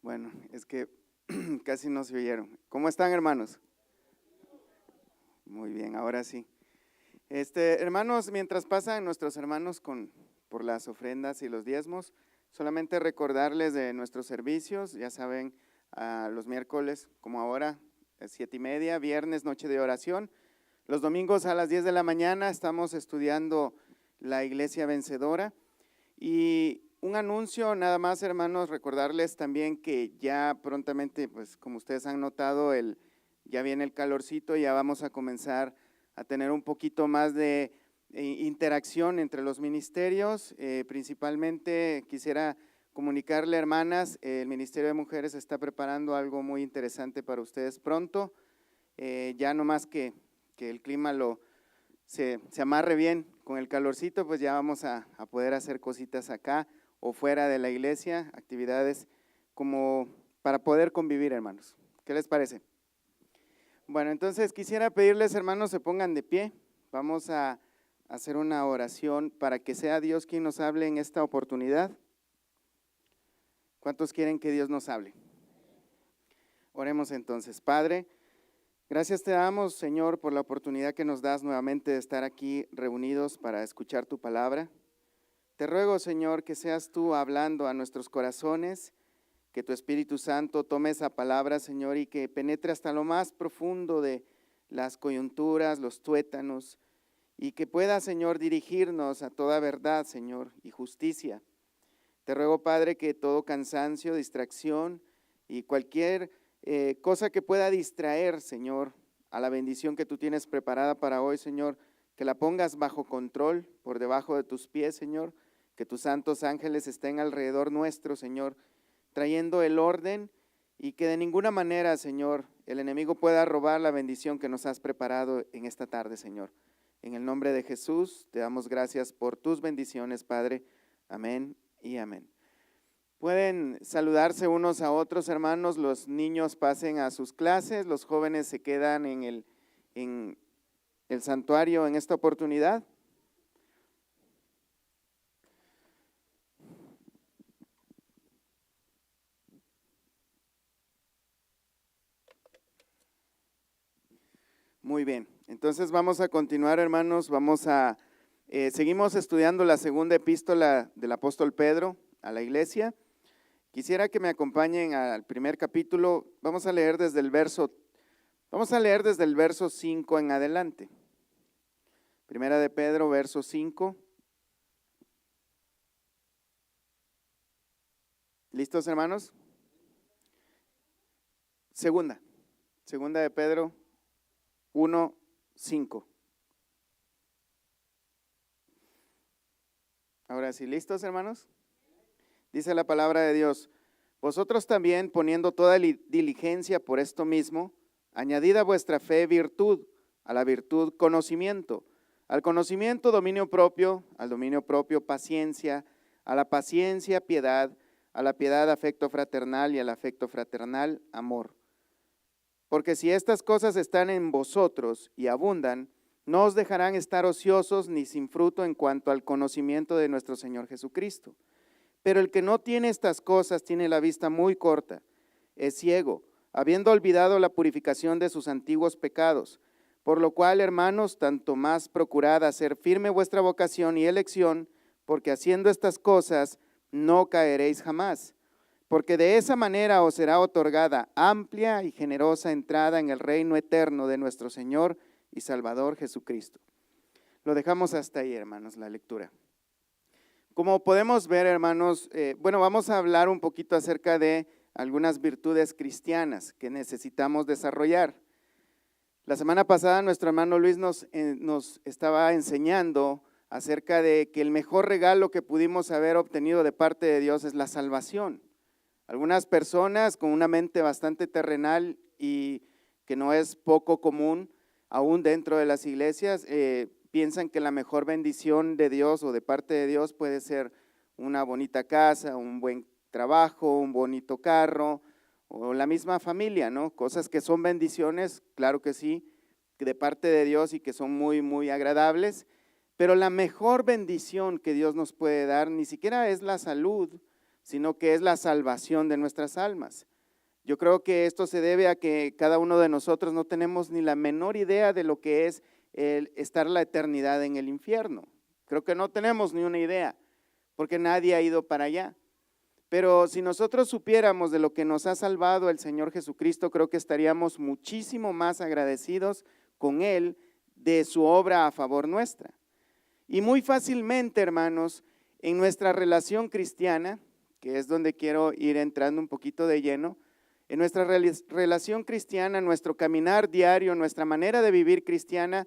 Bueno, es que casi no se oyeron. ¿Cómo están, hermanos? Muy bien, ahora sí. Hermanos, mientras pasan nuestros hermanos por las ofrendas y los diezmos, solamente recordarles de nuestros servicios, ya saben, los miércoles como ahora, 7:30, viernes, noche de oración. Los domingos a las 10 de la mañana estamos estudiando la Iglesia Vencedora. Y un anuncio nada más, hermanos, recordarles también que ya prontamente, pues como ustedes han notado, ya viene el calorcito, ya vamos a comenzar a tener un poquito más de interacción entre los ministerios. Principalmente quisiera comunicarle, hermanas, el Ministerio de Mujeres está preparando algo muy interesante para ustedes pronto, ya no más que el clima se amarre bien con el calorcito, pues ya vamos a poder hacer cositas acá o fuera de la iglesia, actividades como para poder convivir, hermanos. ¿Qué les parece? Bueno, entonces quisiera pedirles, hermanos, se pongan de pie. Vamos a hacer una oración para que sea Dios quien nos hable en esta oportunidad. ¿Cuántos quieren que Dios nos hable? Oremos entonces. Padre, gracias te damos, Señor, por la oportunidad que nos das nuevamente de estar aquí reunidos para escuchar tu palabra. Te ruego, Señor, que seas tú hablando a nuestros corazones, que tu Espíritu Santo tome esa palabra, Señor, y que penetre hasta lo más profundo de las coyunturas, los tuétanos, y que pueda, Señor, dirigirnos a toda verdad, Señor, y justicia. Te ruego, Padre, que todo cansancio, distracción y cualquier cosa que pueda distraer, Señor, a la bendición que tú tienes preparada para hoy, Señor, que la pongas bajo control, por debajo de tus pies, Señor, que tus santos ángeles estén alrededor nuestro, Señor, trayendo el orden y que de ninguna manera, Señor, el enemigo pueda robar la bendición que nos has preparado en esta tarde, Señor. En el nombre de Jesús, te damos gracias por tus bendiciones, Padre. Amén y amén. Pueden saludarse unos a otros, hermanos. Los niños pasen a sus clases, los jóvenes se quedan en el santuario en esta oportunidad. Muy bien, entonces vamos a continuar, hermanos. Seguimos estudiando la segunda epístola del apóstol Pedro a la iglesia. Quisiera que me acompañen al primer capítulo. Vamos a leer desde el verso 5 en adelante. Primera de Pedro, verso 5. ¿Listos, hermanos? Segunda de Pedro 1, 5. Ahora sí, ¿listos, hermanos? Dice la palabra de Dios: vosotros también, poniendo toda diligencia por esto mismo, añadid a vuestra fe virtud, a la virtud conocimiento, al conocimiento dominio propio, al dominio propio paciencia, a la paciencia piedad, a la piedad afecto fraternal y al afecto fraternal amor. Porque si estas cosas están en vosotros y abundan, no os dejarán estar ociosos ni sin fruto en cuanto al conocimiento de nuestro Señor Jesucristo. Pero el que no tiene estas cosas tiene la vista muy corta, es ciego, habiendo olvidado la purificación de sus antiguos pecados. Por lo cual, hermanos, tanto más procurad hacer firme vuestra vocación y elección, porque haciendo estas cosas no caeréis jamás. Porque de esa manera os será otorgada amplia y generosa entrada en el reino eterno de nuestro Señor y Salvador Jesucristo. Lo dejamos hasta ahí, hermanos, la lectura. Como podemos ver, hermanos, vamos a hablar un poquito acerca de algunas virtudes cristianas que necesitamos desarrollar. La semana pasada nuestro hermano Luis nos estaba enseñando acerca de que el mejor regalo que pudimos haber obtenido de parte de Dios es la salvación. Algunas personas con una mente bastante terrenal y que no es poco común, aún dentro de las iglesias, piensan que la mejor bendición de Dios o de parte de Dios puede ser una bonita casa, un buen trabajo, un bonito carro o la misma familia, ¿no? Cosas que son bendiciones, claro que sí, de parte de Dios y que son muy, muy agradables, pero la mejor bendición que Dios nos puede dar ni siquiera es la salud, sino que es la salvación de nuestras almas. Yo creo que esto se debe a que cada uno de nosotros no tenemos ni la menor idea de lo que es el estar la eternidad en el infierno. Creo que no tenemos ni una idea, porque nadie ha ido para allá. Pero si nosotros supiéramos de lo que nos ha salvado el Señor Jesucristo, creo que estaríamos muchísimo más agradecidos con Él de su obra a favor nuestra. Y muy fácilmente, hermanos, en nuestra relación cristiana, que es donde quiero ir entrando un poquito de lleno, en nuestra relación cristiana, nuestro caminar diario, nuestra manera de vivir cristiana,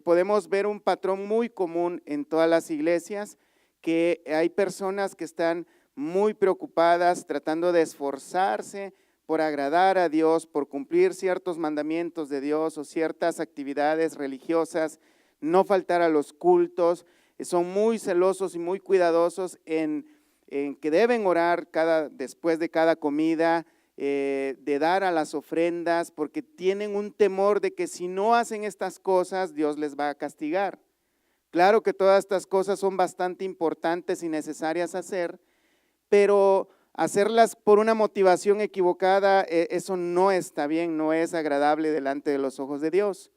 podemos ver un patrón muy común en todas las iglesias, que hay personas que están muy preocupadas, tratando de esforzarse por agradar a Dios, por cumplir ciertos mandamientos de Dios o ciertas actividades religiosas, no faltar a los cultos, son muy celosos y muy cuidadosos en que deben orar después de cada comida, de dar a las ofrendas, porque tienen un temor de que si no hacen estas cosas, Dios les va a castigar. Claro que todas estas cosas son bastante importantes y necesarias hacer, pero hacerlas por una motivación equivocada, eso no está bien, no es agradable delante de los ojos de Dios.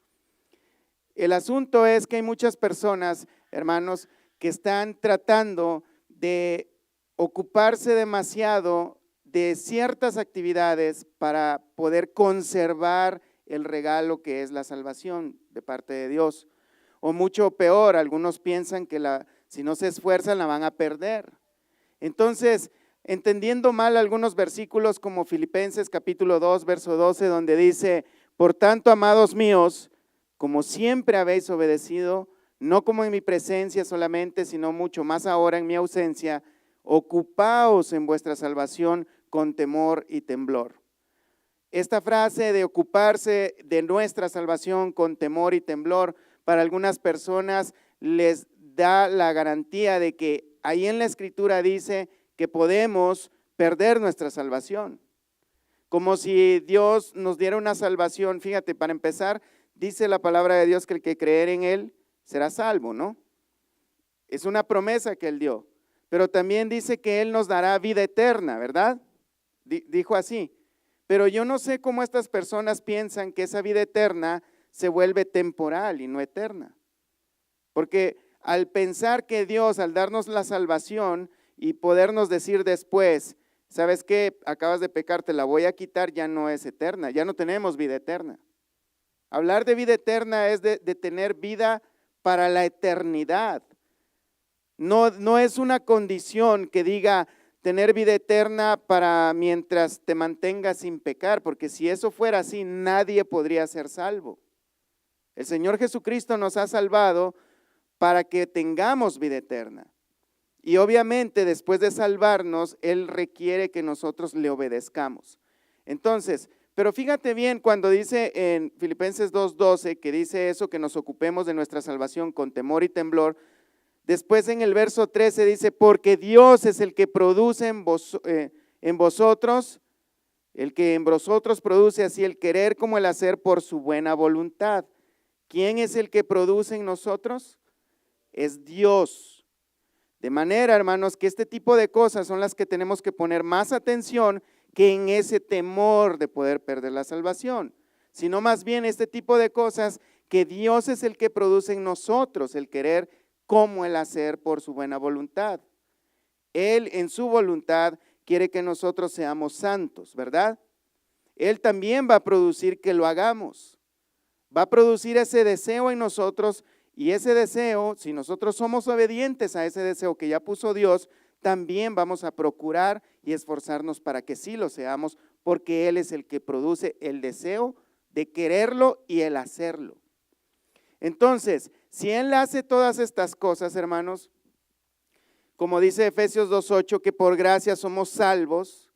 El asunto es que hay muchas personas, hermanos, que están tratando de ocuparse demasiado de ciertas actividades para poder conservar el regalo que es la salvación de parte de Dios. O mucho peor, algunos piensan que si no se esfuerzan la van a perder. Entonces, entendiendo mal algunos versículos como Filipenses capítulo 2, verso 12, donde dice: por tanto, amados míos, como siempre habéis obedecido, no como en mi presencia solamente, sino mucho más ahora en mi ausencia, ocupaos en vuestra salvación con temor y temblor. Esta frase de ocuparse de nuestra salvación con temor y temblor, para algunas personas les da la garantía de que ahí en la Escritura dice que podemos perder nuestra salvación. Como si Dios nos diera una salvación. Fíjate, para empezar, dice la palabra de Dios que el que creer en Él será salvo, ¿no? Es una promesa que Él dio. Pero también dice que Él nos dará vida eterna, ¿verdad? Dijo así. Pero yo no sé cómo estas personas piensan que esa vida eterna se vuelve temporal y no eterna. Porque al pensar que Dios, al darnos la salvación y podernos decir después, ¿sabes qué? Acabas de pecar, te la voy a quitar, ya no es eterna, ya no tenemos vida eterna. Hablar de vida eterna es de tener vida para la eternidad. No es una condición que diga tener vida eterna para mientras te mantengas sin pecar, porque si eso fuera así, nadie podría ser salvo. El Señor Jesucristo nos ha salvado para que tengamos vida eterna. Y obviamente después de salvarnos, Él requiere que nosotros le obedezcamos. Entonces, pero fíjate bien cuando dice en Filipenses 2:12, que dice eso, que nos ocupemos de nuestra salvación con temor y temblor. Después en el verso 13 dice: porque Dios es el que produce en vosotros, el que en vosotros produce así el querer como el hacer por su buena voluntad. ¿Quién es el que produce en nosotros? Es Dios. De manera, hermanos, que este tipo de cosas son las que tenemos que poner más atención que en ese temor de poder perder la salvación, sino más bien este tipo de cosas que Dios es el que produce en nosotros, el querer como el hacer por su buena voluntad. Él en su voluntad quiere que nosotros seamos santos, ¿verdad? Él también va a producir que lo hagamos. Va a producir ese deseo en nosotros, y ese deseo, si nosotros somos obedientes a ese deseo que ya puso Dios, también vamos a procurar y esforzarnos para que sí lo seamos, porque Él es el que produce el deseo de quererlo y el hacerlo. Entonces, si Él hace todas estas cosas, hermanos, como dice Efesios 2:8, que por gracia somos salvos,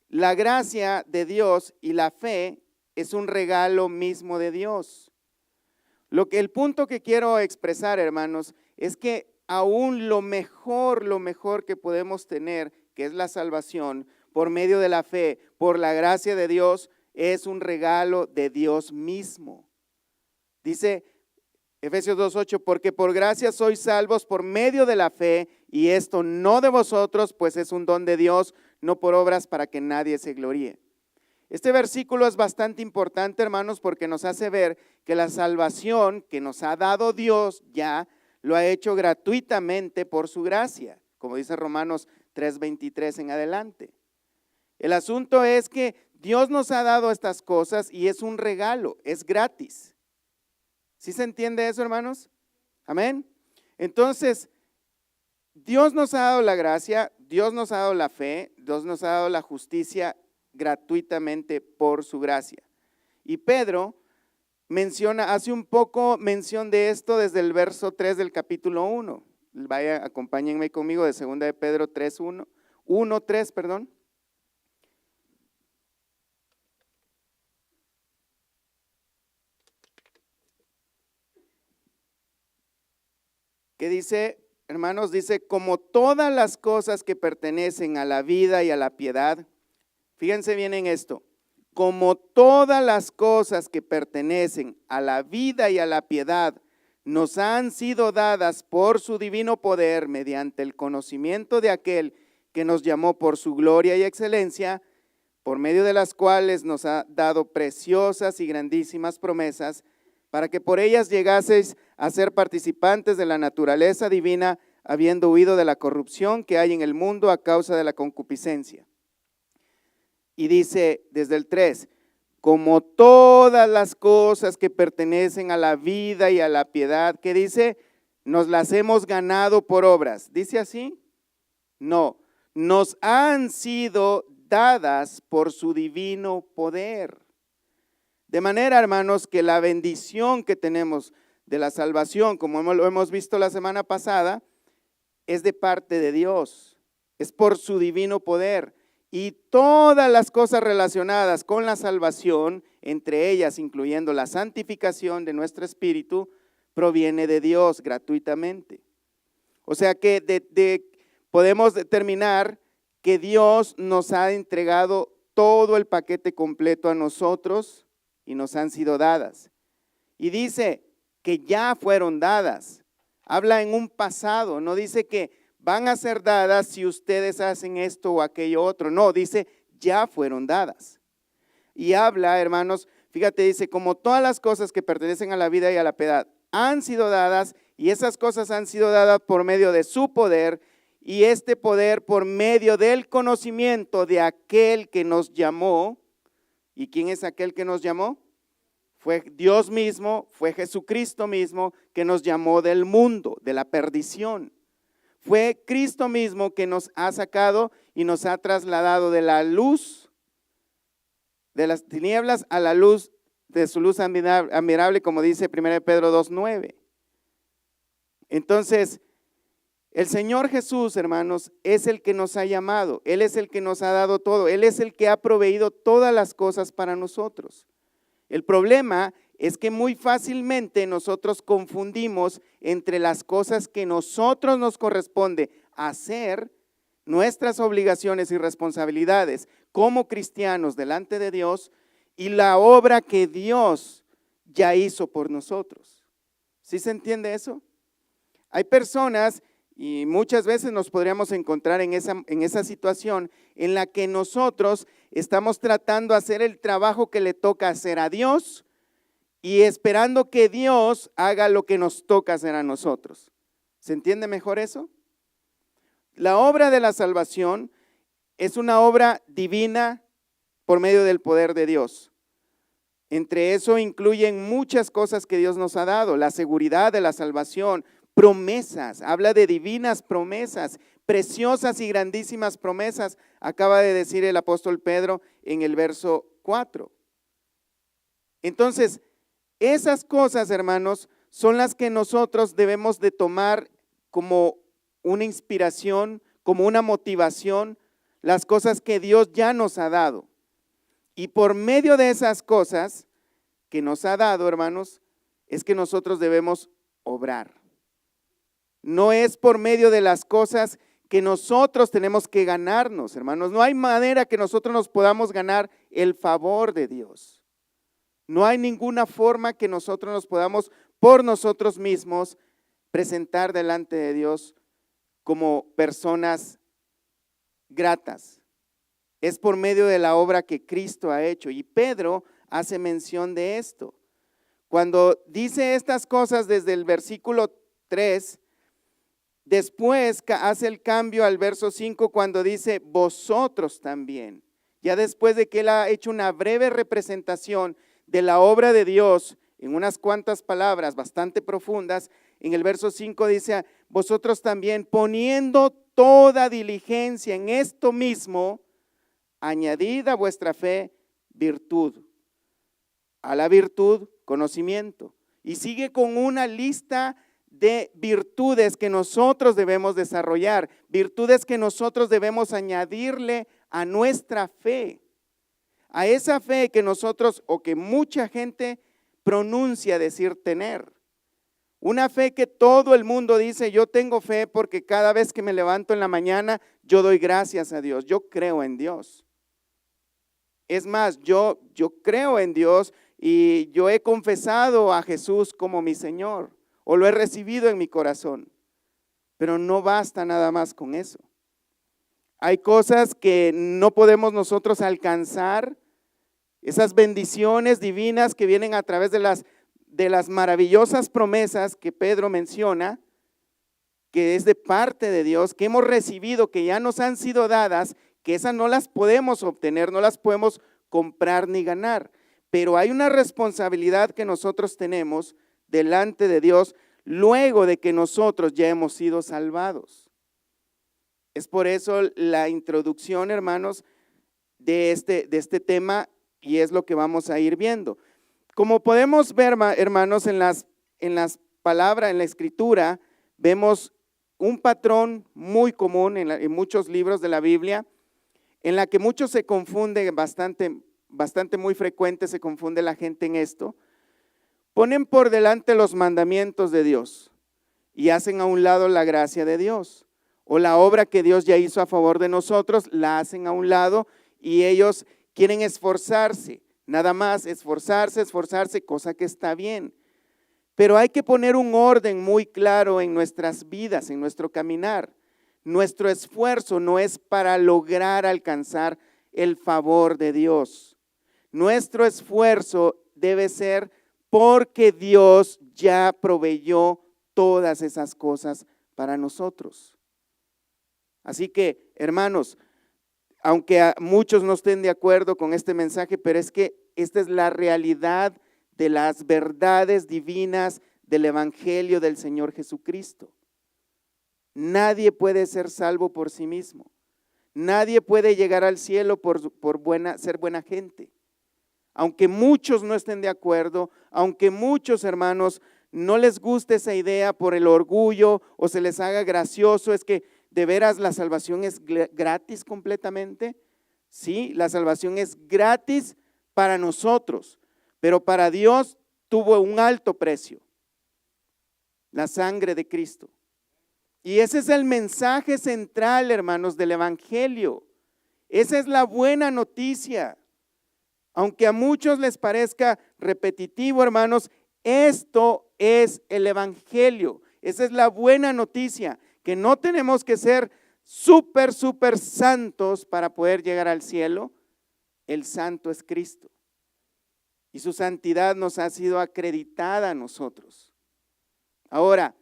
la gracia de Dios y la fe es un regalo mismo de Dios. El punto que quiero expresar, hermanos, es que aún lo mejor que podemos tener, que es la salvación, por medio de la fe, por la gracia de Dios, es un regalo de Dios mismo. Dice Efesios 2:8, porque por gracia sois salvos por medio de la fe, y esto no de vosotros, pues es un don de Dios, no por obras para que nadie se gloríe. Este versículo es bastante importante, hermanos, porque nos hace ver que la salvación que nos ha dado Dios ya lo ha hecho gratuitamente por su gracia, como dice Romanos 3:23 en adelante. El asunto es que Dios nos ha dado estas cosas y es un regalo, es gratis. ¿Sí se entiende eso, hermanos? Amén. Entonces, Dios nos ha dado la gracia, Dios nos ha dado la fe, Dios nos ha dado la justicia gratuitamente por su gracia. Y Pedro hace un poco mención de esto desde el verso 3 del capítulo 1. Vaya, acompáñenme conmigo de 2 de Pedro 1:3, perdón. ¿Qué dice, hermanos? Dice, como todas las cosas que pertenecen a la vida y a la piedad, fíjense bien en esto, como todas las cosas que pertenecen a la vida y a la piedad nos han sido dadas por su divino poder mediante el conocimiento de aquel que nos llamó por su gloria y excelencia, por medio de las cuales nos ha dado preciosas y grandísimas promesas, para que por ellas llegaseis a ser participantes de la naturaleza divina, habiendo huido de la corrupción que hay en el mundo a causa de la concupiscencia. Y dice desde el 3, como todas las cosas que pertenecen a la vida y a la piedad, ¿qué dice? Nos las hemos ganado por obras. ¿Dice así? No, nos han sido dadas por su divino poder. De manera, hermanos, que la bendición que tenemos de la salvación, como lo hemos visto la semana pasada, es de parte de Dios, es por su divino poder. Y todas las cosas relacionadas con la salvación, entre ellas incluyendo la santificación de nuestro espíritu, proviene de Dios gratuitamente. O sea que podemos determinar que Dios nos ha entregado todo el paquete completo a nosotros y nos han sido dadas. Y dice que ya fueron dadas. Habla en un pasado, no dice que van a ser dadas si ustedes hacen esto o aquello otro. No, dice ya fueron dadas. Y habla, hermanos, fíjate, dice como todas las cosas que pertenecen a la vida y a la piedad han sido dadas, y esas cosas han sido dadas por medio de su poder, y este poder por medio del conocimiento de aquel que nos llamó. ¿Y quién es aquel que nos llamó? Fue Dios mismo, fue Jesucristo mismo que nos llamó del mundo, de la perdición. Fue Cristo mismo que nos ha sacado y nos ha trasladado de la luz, de las tinieblas a la luz de su luz admirable, como dice 1 Pedro 2:9. Entonces, el Señor Jesús, hermanos, es el que nos ha llamado, Él es el que nos ha dado todo, Él es el que ha proveído todas las cosas para nosotros. El problema es que muy fácilmente nosotros confundimos entre las cosas que nosotros nos corresponde hacer, nuestras obligaciones y responsabilidades como cristianos delante de Dios, y la obra que Dios ya hizo por nosotros. ¿Sí se entiende eso? Hay personas, y muchas veces nos podríamos encontrar en esa situación en la que nosotros estamos tratando de hacer el trabajo que le toca hacer a Dios y esperando que Dios haga lo que nos toca hacer a nosotros. ¿Se entiende mejor eso? La obra de la salvación es una obra divina por medio del poder de Dios. Entre eso incluyen muchas cosas que Dios nos ha dado, la seguridad de la salvación, promesas, habla de divinas promesas, preciosas y grandísimas promesas, acaba de decir el apóstol Pedro en el verso 4. Entonces, esas cosas, hermanos, son las que nosotros debemos de tomar como una inspiración, como una motivación, las cosas que Dios ya nos ha dado. Y por medio de esas cosas que nos ha dado, hermanos, es que nosotros debemos obrar. No es por medio de las cosas que nosotros tenemos que ganarnos, hermanos. No hay manera que nosotros nos podamos ganar el favor de Dios. No hay ninguna forma que nosotros nos podamos por nosotros mismos presentar delante de Dios como personas gratas. Es por medio de la obra que Cristo ha hecho. Y Pedro hace mención de esto. Cuando dice estas cosas desde el versículo 3, después hace el cambio al verso 5 cuando dice vosotros también. Ya después de que él ha hecho una breve representación de la obra de Dios en unas cuantas palabras bastante profundas, en el verso 5 dice, vosotros también poniendo toda diligencia en esto mismo, añadid a vuestra fe virtud, a la virtud conocimiento. Y sigue con una lista de virtudes que nosotros debemos desarrollar, virtudes que nosotros debemos añadirle a nuestra fe, a esa fe que nosotros o que mucha gente pronuncia decir tener. Una fe que todo el mundo dice, yo tengo fe porque cada vez que me levanto en la mañana, yo doy gracias a Dios, yo creo en Dios. Es más, yo creo en Dios y yo he confesado a Jesús como mi Señor o lo he recibido en mi corazón. Pero no basta nada más con eso. Hay cosas que no podemos nosotros alcanzar, esas bendiciones divinas que vienen a través de las maravillosas promesas que Pedro menciona, que es de parte de Dios, que hemos recibido, que ya nos han sido dadas, que esas no las podemos obtener, no las podemos comprar ni ganar. Pero hay una responsabilidad que nosotros tenemos delante de Dios luego de que nosotros ya hemos sido salvados. Es por eso la introducción, hermanos, de este tema, y es lo que vamos a ir viendo. Como podemos ver, hermanos, en las palabras, en la escritura, vemos un patrón muy común en muchos libros de la Biblia, en la que muchos se confunden, bastante muy frecuente se confunde la gente en esto. Ponen por delante los mandamientos de Dios y hacen a un lado la gracia de Dios. O la obra que Dios ya hizo a favor de nosotros, la hacen a un lado y ellos quieren esforzarse, nada más esforzarse, cosa que está bien. Pero hay que poner un orden muy claro en nuestras vidas, en nuestro caminar. Nuestro esfuerzo no es para lograr alcanzar el favor de Dios. Nuestro esfuerzo debe ser porque Dios ya proveyó todas esas cosas para nosotros. Así que, hermanos, aunque a muchos no estén de acuerdo con este mensaje, pero es que esta es la realidad de las verdades divinas del Evangelio del Señor Jesucristo. Nadie puede ser salvo por sí mismo. Nadie puede llegar al cielo por ser buena gente. Aunque muchos no estén de acuerdo, aunque muchos hermanos no les guste esa idea por el orgullo o se les haga gracioso, es que de veras la salvación es gratis completamente. Sí, la salvación es gratis para nosotros, pero para Dios tuvo un alto precio, la sangre de Cristo. Y ese es el mensaje central, hermanos, del Evangelio. Esa es la buena noticia. Aunque a muchos les parezca repetitivo, hermanos, esto es el Evangelio. Esa es la buena noticia, que no tenemos que ser súper santos para poder llegar al cielo. El santo es Cristo. Y su santidad nos ha sido acreditada a nosotros. Ahora,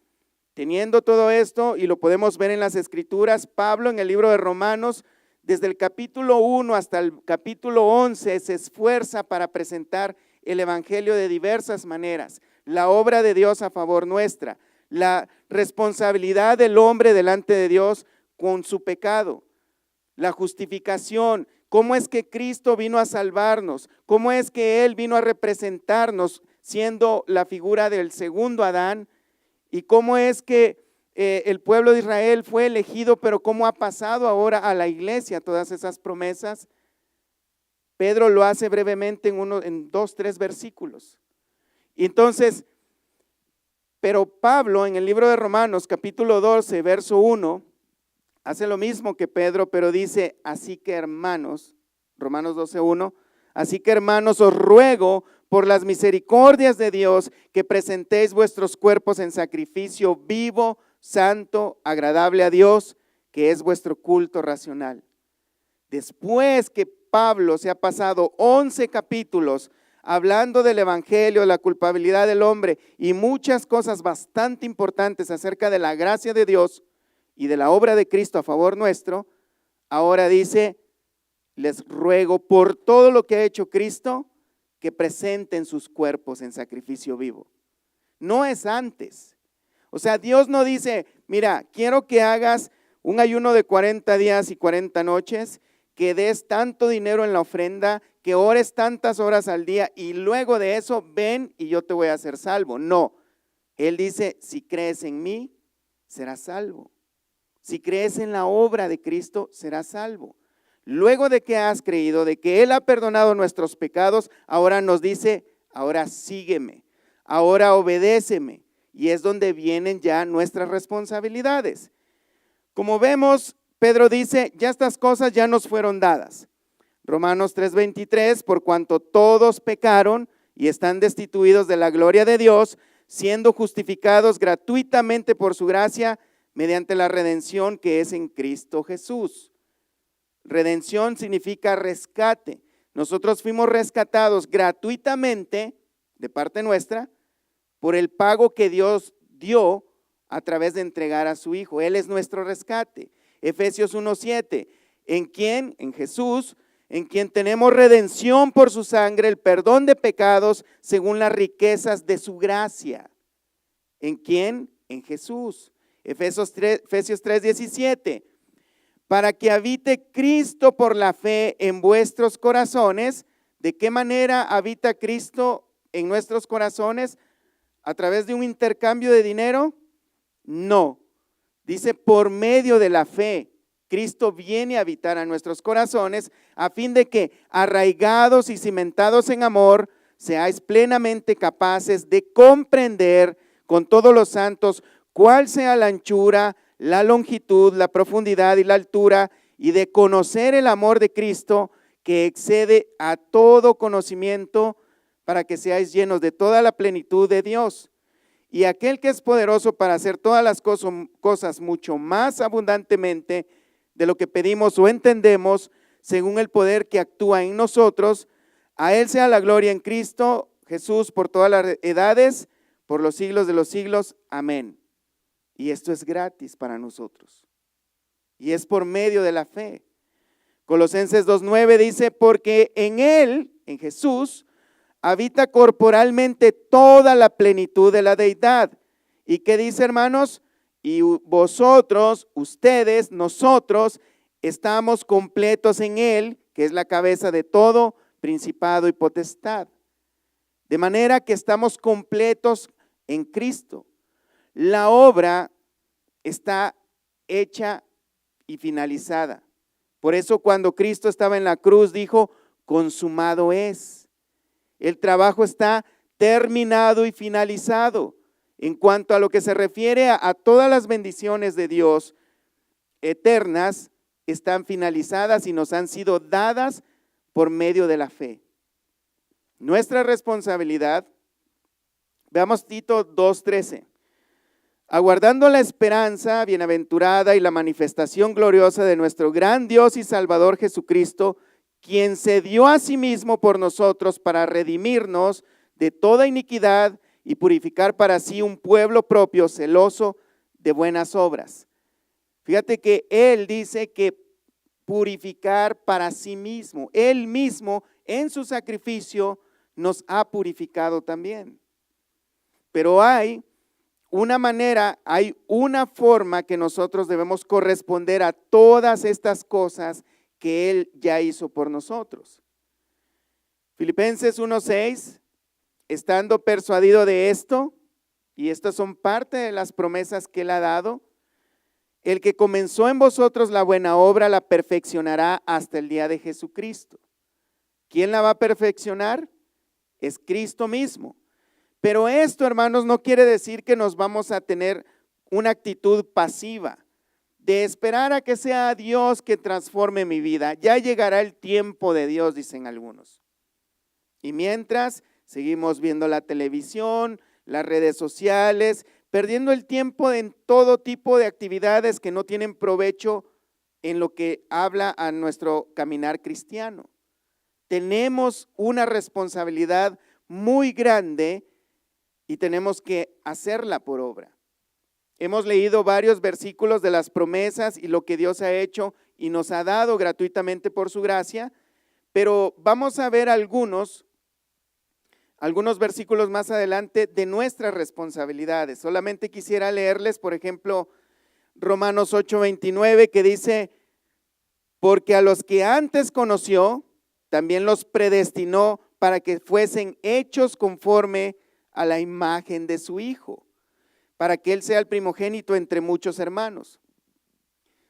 teniendo todo esto, y lo podemos ver en las Escrituras, Pablo en el libro de Romanos, desde el capítulo 1 hasta el capítulo 11, se esfuerza para presentar el Evangelio de diversas maneras, la obra de Dios a favor nuestra, la responsabilidad del hombre delante de Dios con su pecado, la justificación, cómo es que Cristo vino a salvarnos, cómo es que Él vino a representarnos siendo la figura del segundo Adán, y cómo es que el pueblo de Israel fue elegido, pero cómo ha pasado ahora a la iglesia todas esas promesas. Pedro lo hace brevemente en 2-3 versículos. Y entonces, pero Pablo en el libro de Romanos capítulo 12, verso 1, hace lo mismo que Pedro, pero dice, así que hermanos, Romanos 12:1, así que hermanos os ruego por las misericordias de Dios que presentéis vuestros cuerpos en sacrificio vivo, santo, agradable a Dios, que es vuestro culto racional. Después que Pablo se ha pasado 11 capítulos hablando del evangelio, la culpabilidad del hombre y muchas cosas bastante importantes acerca de la gracia de Dios y de la obra de Cristo a favor nuestro, ahora dice: les ruego por todo lo que ha hecho Cristo, que presenten sus cuerpos en sacrificio vivo. No es antes. O sea, Dios no dice: mira, quiero que hagas un ayuno de 40 días y 40 noches, que des tanto dinero en la ofrenda, que ores tantas horas al día y luego de eso ven y yo te voy a hacer salvo. No, Él dice: si crees en mí, serás salvo. Si crees en la obra de Cristo, serás salvo. Luego de que has creído, de que Él ha perdonado nuestros pecados, ahora nos dice: ahora sígueme, ahora obedéceme. Y es donde vienen ya nuestras responsabilidades. Como vemos, Pedro dice: ya estas cosas ya nos fueron dadas. Romanos 3:23, por cuanto todos pecaron y están destituidos de la gloria de Dios, siendo justificados gratuitamente por su gracia, mediante la redención que es en Cristo Jesús. Redención significa rescate. Nosotros fuimos rescatados gratuitamente de parte nuestra por el pago que Dios dio a través de entregar a su Hijo. Él es nuestro rescate. Efesios 1:7, ¿en quién? En Jesús, en quien tenemos redención por su sangre, el perdón de pecados según las riquezas de su gracia. ¿En quién? En Jesús. Efesios 3:17, para que habite Cristo por la fe en vuestros corazones. ¿De qué manera habita Cristo en nuestros corazones? ¿A través de un intercambio de dinero? No, dice por medio de la fe. Cristo viene a habitar a nuestros corazones a fin de que, arraigados y cimentados en amor, seáis plenamente capaces de comprender con todos los santos cuál sea la anchura, la longitud, la profundidad y la altura, y de conocer el amor de Cristo que excede a todo conocimiento, para que seáis llenos de toda la plenitud de Dios. Y aquel que es poderoso para hacer todas las cosas mucho más abundantemente de lo que pedimos o entendemos, según el poder que actúa en nosotros, a Él sea la gloria en Cristo Jesús por todas las edades, por los siglos de los siglos. Amén. Y esto es gratis para nosotros. Y es por medio de la fe. Colosenses 2:9 dice: porque en Él, en Jesús, habita corporalmente toda la plenitud de la deidad. ¿Y qué dice, hermanos? Y vosotros, ustedes, nosotros, estamos completos en Él, que es la cabeza de todo principado y potestad. De manera que estamos completos en Cristo. La obra está hecha y finalizada. Por eso cuando Cristo estaba en la cruz dijo: consumado es. El trabajo está terminado y finalizado. En cuanto a lo que se refiere a todas las bendiciones de Dios eternas, están finalizadas y nos han sido dadas por medio de la fe. Nuestra responsabilidad, veamos Tito 2:13. Aguardando la esperanza bienaventurada y la manifestación gloriosa de nuestro gran Dios y Salvador Jesucristo, quien se dio a sí mismo por nosotros para redimirnos de toda iniquidad y purificar para sí un pueblo propio celoso de buenas obras. Fíjate que Él dice que purificar para sí mismo. Él mismo en su sacrificio nos ha purificado también. Pero hay una manera, hay una forma que nosotros debemos corresponder a todas estas cosas que Él ya hizo por nosotros. Filipenses 1:6, estando persuadido de esto, y estas son parte de las promesas que Él ha dado, el que comenzó en vosotros la buena obra la perfeccionará hasta el día de Jesucristo. ¿Quién la va a perfeccionar? Es Cristo mismo. Pero esto, hermanos, no quiere decir que nos vamos a tener una actitud pasiva de esperar a que sea Dios que transforme mi vida. Ya llegará el tiempo de Dios, dicen algunos. Y mientras seguimos viendo la televisión, las redes sociales, perdiendo el tiempo en todo tipo de actividades que no tienen provecho en lo que habla a nuestro caminar cristiano. Tenemos una responsabilidad muy grande y tenemos que hacerla por obra. Hemos leído varios versículos de las promesas y lo que Dios ha hecho y nos ha dado gratuitamente por su gracia, pero vamos a ver algunos versículos más adelante de nuestras responsabilidades. Solamente quisiera leerles, por ejemplo, Romanos 8:29, que dice: porque a los que antes conoció, también los predestinó para que fuesen hechos conforme a la imagen de su Hijo, para que Él sea el primogénito entre muchos hermanos.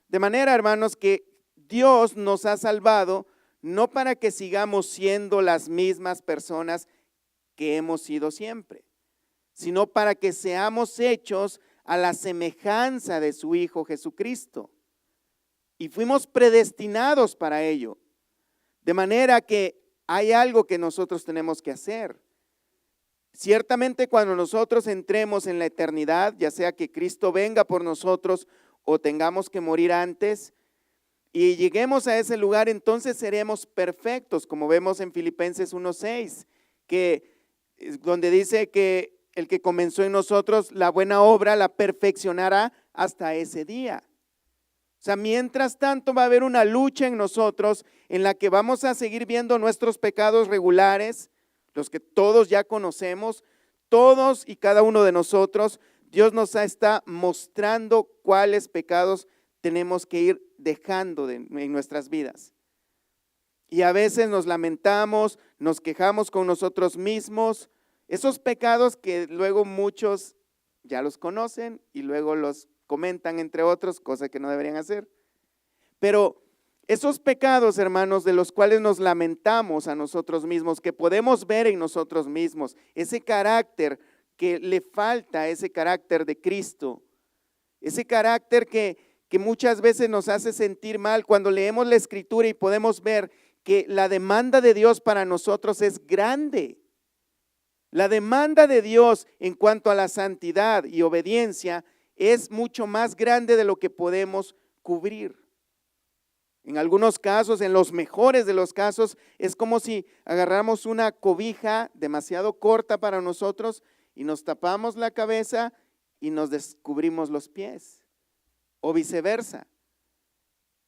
De manera, hermanos, que Dios nos ha salvado no para que sigamos siendo las mismas personas que hemos sido siempre, sino para que seamos hechos a la semejanza de su Hijo Jesucristo. Y fuimos predestinados para ello. De manera que hay algo que nosotros tenemos que hacer. Ciertamente cuando nosotros entremos en la eternidad, ya sea que Cristo venga por nosotros o tengamos que morir antes, y lleguemos a ese lugar, entonces seremos perfectos, como vemos en Filipenses 1:6, donde dice que el que comenzó en nosotros la buena obra la perfeccionará hasta ese día. O sea, mientras tanto va a haber una lucha en nosotros en la que vamos a seguir viendo nuestros pecados regulares, los que todos ya conocemos, todos y cada uno de nosotros. Dios nos está mostrando cuáles pecados tenemos que ir dejando en nuestras vidas. Y a veces nos lamentamos, nos quejamos con nosotros mismos, esos pecados que luego muchos ya los conocen y luego los comentan entre otros, cosa que no deberían hacer. Pero esos pecados, hermanos, de los cuales nos lamentamos a nosotros mismos, que podemos ver en nosotros mismos, ese carácter que le falta, ese carácter de Cristo, ese carácter que muchas veces nos hace sentir mal cuando leemos la Escritura y podemos ver que la demanda de Dios para nosotros es grande. La demanda de Dios en cuanto a la santidad y obediencia es mucho más grande de lo que podemos cubrir. En algunos casos, en los mejores de los casos, es como si agarramos una cobija demasiado corta para nosotros y nos tapamos la cabeza y nos descubrimos los pies, o viceversa.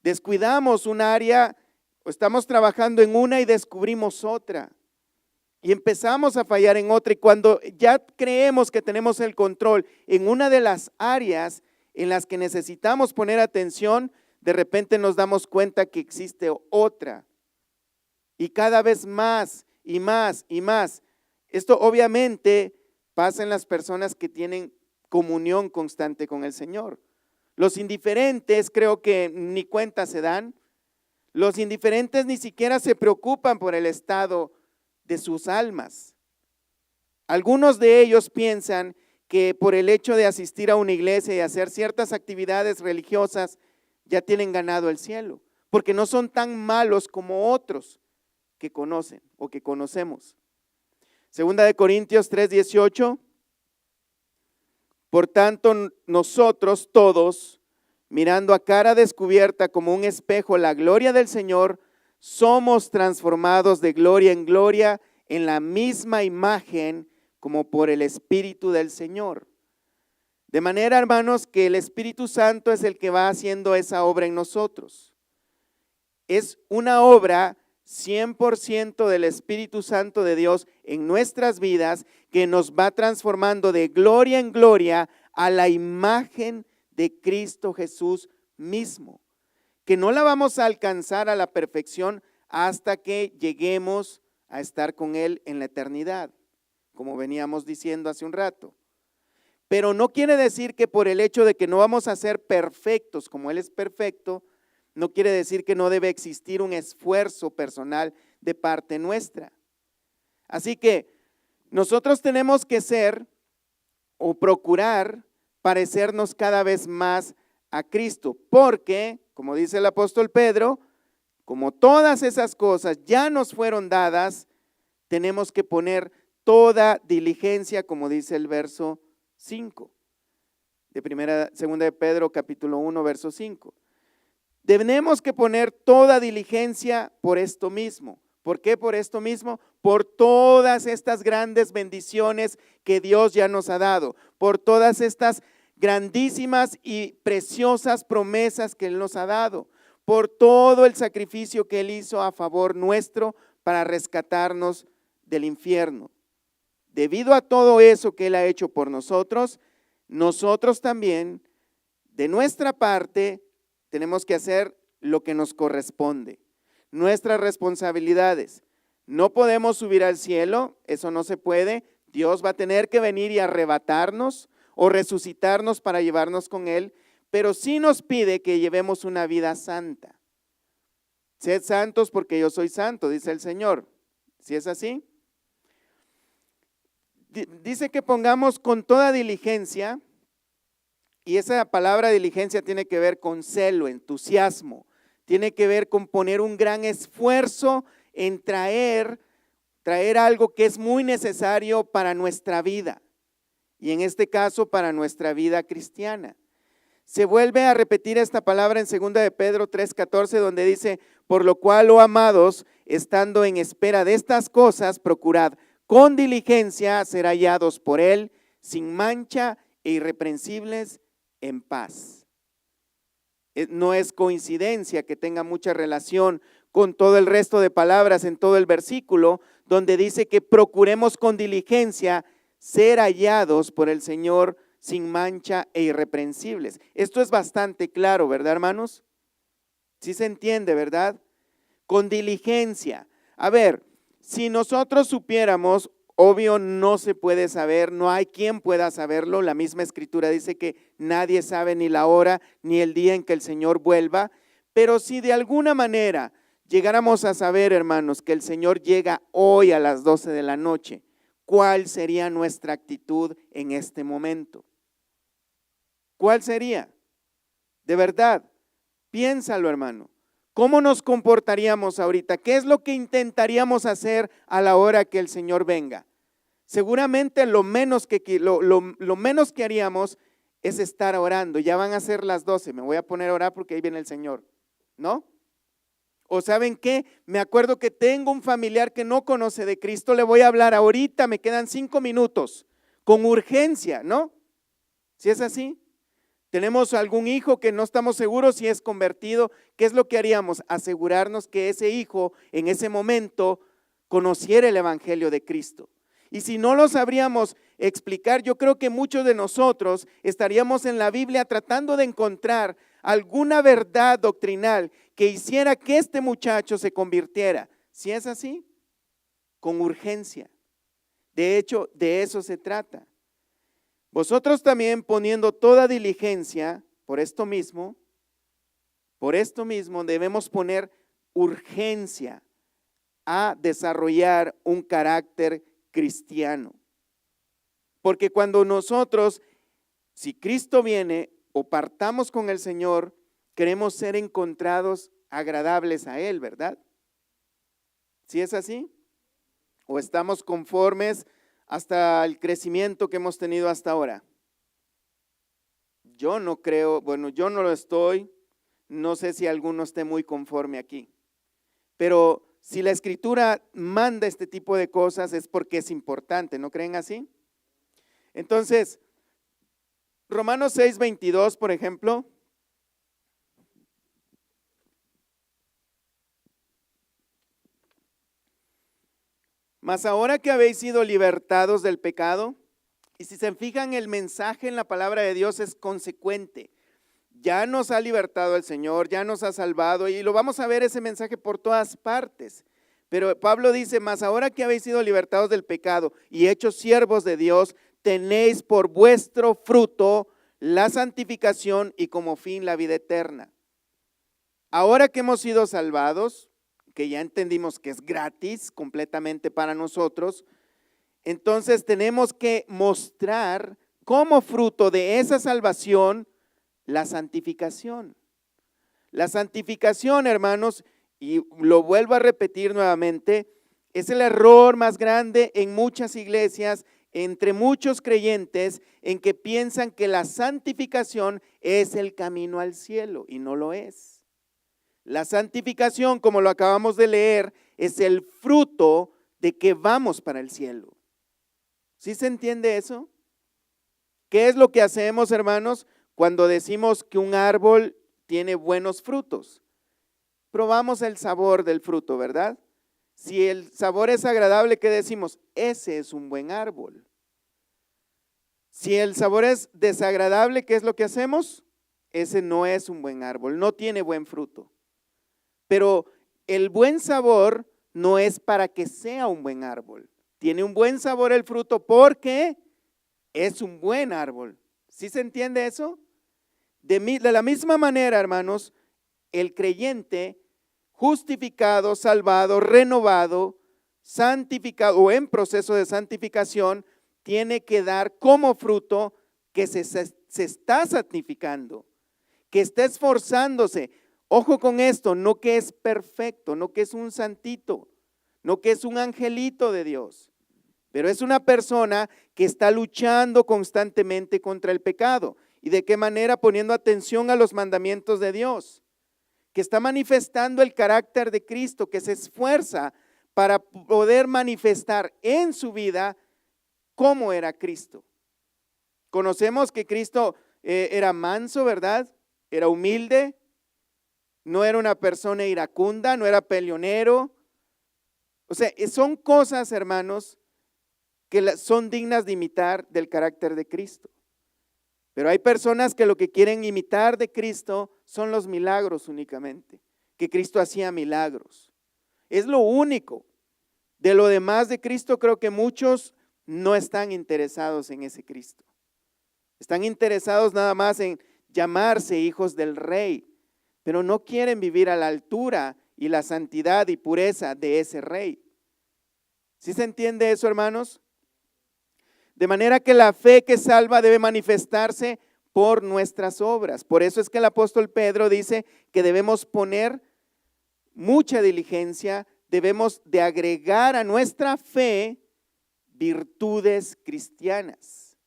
Descuidamos un área, o estamos trabajando en una y descubrimos otra, y empezamos a fallar en otra, y cuando ya creemos que tenemos el control en una de las áreas en las que necesitamos poner atención, de repente nos damos cuenta que existe otra, y cada vez más y más y más. Esto obviamente pasa en las personas que tienen comunión constante con el Señor. Los indiferentes creo que ni cuenta se dan. Los indiferentes ni siquiera se preocupan por el estado de sus almas. Algunos de ellos piensan que por el hecho de asistir a una iglesia y hacer ciertas actividades religiosas ya tienen ganado el cielo, porque no son tan malos como otros que conocen o que conocemos. Segunda de Corintios 3:18, por tanto nosotros todos, mirando a cara descubierta como un espejo la gloria del Señor, somos transformados de gloria en gloria en la misma imagen como por el Espíritu del Señor. De manera, hermanos, que el Espíritu Santo es el que va haciendo esa obra en nosotros. Es una obra 100% del Espíritu Santo de Dios en nuestras vidas que nos va transformando de gloria en gloria a la imagen de Cristo Jesús mismo, que no la vamos a alcanzar a la perfección hasta que lleguemos a estar con Él en la eternidad, como veníamos diciendo hace un rato. Pero no quiere decir que por el hecho de que no vamos a ser perfectos como Él es perfecto, no quiere decir que no debe existir un esfuerzo personal de parte nuestra. Así que nosotros tenemos que ser o procurar parecernos cada vez más a Cristo, porque, como dice el apóstol Pedro, como todas esas cosas ya nos fueron dadas, tenemos que poner toda diligencia, como dice el verso 5. segunda de Pedro capítulo 1, verso 5. Tenemos que poner toda diligencia por esto mismo. ¿Por qué por esto mismo? Por todas estas grandes bendiciones que Dios ya nos ha dado, por todas estas grandísimas y preciosas promesas que Él nos ha dado, por todo el sacrificio que Él hizo a favor nuestro para rescatarnos del infierno. Debido a todo eso que Él ha hecho por nosotros, nosotros también, de nuestra parte, tenemos que hacer lo que nos corresponde, nuestras responsabilidades. No podemos subir al cielo, eso no se puede. Dios va a tener que venir y arrebatarnos o resucitarnos para llevarnos con Él, pero sí nos pide que llevemos una vida santa. Sed santos porque yo soy santo, dice el Señor. ¿Sí es así? Dice que pongamos con toda diligencia, y esa palabra diligencia tiene que ver con celo, entusiasmo, tiene que ver con poner un gran esfuerzo en traer algo que es muy necesario para nuestra vida, y en este caso para nuestra vida cristiana. Se vuelve a repetir esta palabra en 2 de Pedro 3:14, donde dice: por lo cual, oh amados, estando en espera de estas cosas, procurad con diligencia ser hallados por Él, sin mancha e irreprensibles, en paz. No es coincidencia que tenga mucha relación con todo el resto de palabras en todo el versículo, donde dice que procuremos con diligencia ser hallados por el Señor sin mancha e irreprensibles. Esto es bastante claro, ¿verdad, hermanos? Sí se entiende, ¿verdad? Con diligencia. A ver, si nosotros supiéramos, obvio no se puede saber, no hay quien pueda saberlo. La misma Escritura dice que nadie sabe ni la hora ni el día en que el Señor vuelva. Pero si de alguna manera llegáramos a saber, hermanos, que el Señor llega hoy a las 12 de la noche, ¿cuál sería nuestra actitud en este momento? ¿Cuál sería? De verdad, piénsalo, hermano. ¿Cómo nos comportaríamos ahorita? ¿Qué es lo que intentaríamos hacer a la hora que el Señor venga? Seguramente lo menos que haríamos es estar orando. Ya van a ser las 12, me voy a poner a orar porque ahí viene el Señor, ¿no? O ¿saben qué? Me acuerdo que tengo un familiar que no conoce de Cristo, le voy a hablar ahorita, me quedan 5 minutos, con urgencia, ¿no? ¿Sí es así? Tenemos algún hijo que no estamos seguros si es convertido, ¿qué es lo que haríamos? Asegurarnos que ese hijo en ese momento conociera el evangelio de Cristo. Y si no lo sabríamos explicar, yo creo que muchos de nosotros estaríamos en la Biblia tratando de encontrar alguna verdad doctrinal que hiciera que este muchacho se convirtiera. ¿Sí es así? Con urgencia. De hecho, de eso se trata. Vosotros también, poniendo toda diligencia por esto mismo, debemos poner urgencia a desarrollar un carácter cristiano. Porque cuando nosotros, si Cristo viene o partamos con el Señor, queremos ser encontrados agradables a Él, ¿verdad? ¿Sí es así? ¿O estamos conformes hasta el crecimiento que hemos tenido hasta ahora? Yo no creo, bueno, yo no lo estoy, no sé si alguno esté muy conforme aquí, pero si la Escritura manda este tipo de cosas es porque es importante, ¿no creen así? Entonces, Romanos 6:22, por ejemplo. Mas ahora que habéis sido libertados del pecado, y si se fijan, el mensaje en la palabra de Dios es consecuente. Ya nos ha libertado el Señor, ya nos ha salvado, y lo vamos a ver ese mensaje por todas partes. Pero Pablo dice: mas ahora que habéis sido libertados del pecado y hechos siervos de Dios, tenéis por vuestro fruto la santificación y como fin la vida eterna. Ahora que hemos sido salvados, que ya entendimos que es gratis completamente para nosotros, entonces tenemos que mostrar como fruto de esa salvación la santificación. La santificación, hermanos, y lo vuelvo a repetir nuevamente, es el error más grande en muchas iglesias, entre muchos creyentes en que piensan que la santificación es el camino al cielo y no lo es. La santificación, como lo acabamos de leer, es el fruto de que vamos para el cielo. ¿Sí se entiende eso? ¿Qué es lo que hacemos, hermanos, cuando decimos que un árbol tiene buenos frutos? Probamos el sabor del fruto, ¿verdad? Si el sabor es agradable, ¿qué decimos? Ese es un buen árbol. Si el sabor es desagradable, ¿qué es lo que hacemos? Ese no es un buen árbol, no tiene buen fruto. Pero el buen sabor no es para que sea un buen árbol. Tiene un buen sabor el fruto porque es un buen árbol. ¿Sí se entiende eso? De la misma manera, hermanos, el creyente justificado, salvado, renovado, santificado o en proceso de santificación, tiene que dar como fruto que se está santificando, que está esforzándose. Ojo con esto, no que es perfecto, no que es un santito, no que es un angelito de Dios, pero es una persona que está luchando constantemente contra el pecado. ¿Y de qué manera? Poniendo atención a los mandamientos de Dios, que está manifestando el carácter de Cristo, que se esfuerza para poder manifestar en su vida cómo era Cristo. Conocemos que Cristo era manso, ¿verdad? Era humilde, no era una persona iracunda, no era peleonero. O sea, son cosas, hermanos, que son dignas de imitar del carácter de Cristo. Pero hay personas que lo que quieren imitar de Cristo son los milagros únicamente, que Cristo hacía milagros. Es lo único. De lo demás de Cristo, creo que muchos no están interesados en ese Cristo. Están interesados nada más en llamarse hijos del Rey, pero no quieren vivir a la altura y la santidad y pureza de ese Rey. ¿Sí se entiende eso, hermanos? De manera que la fe que salva debe manifestarse por nuestras obras. Por eso es que el apóstol Pedro dice que debemos poner mucha diligencia, debemos de agregar a nuestra fe virtudes cristianas.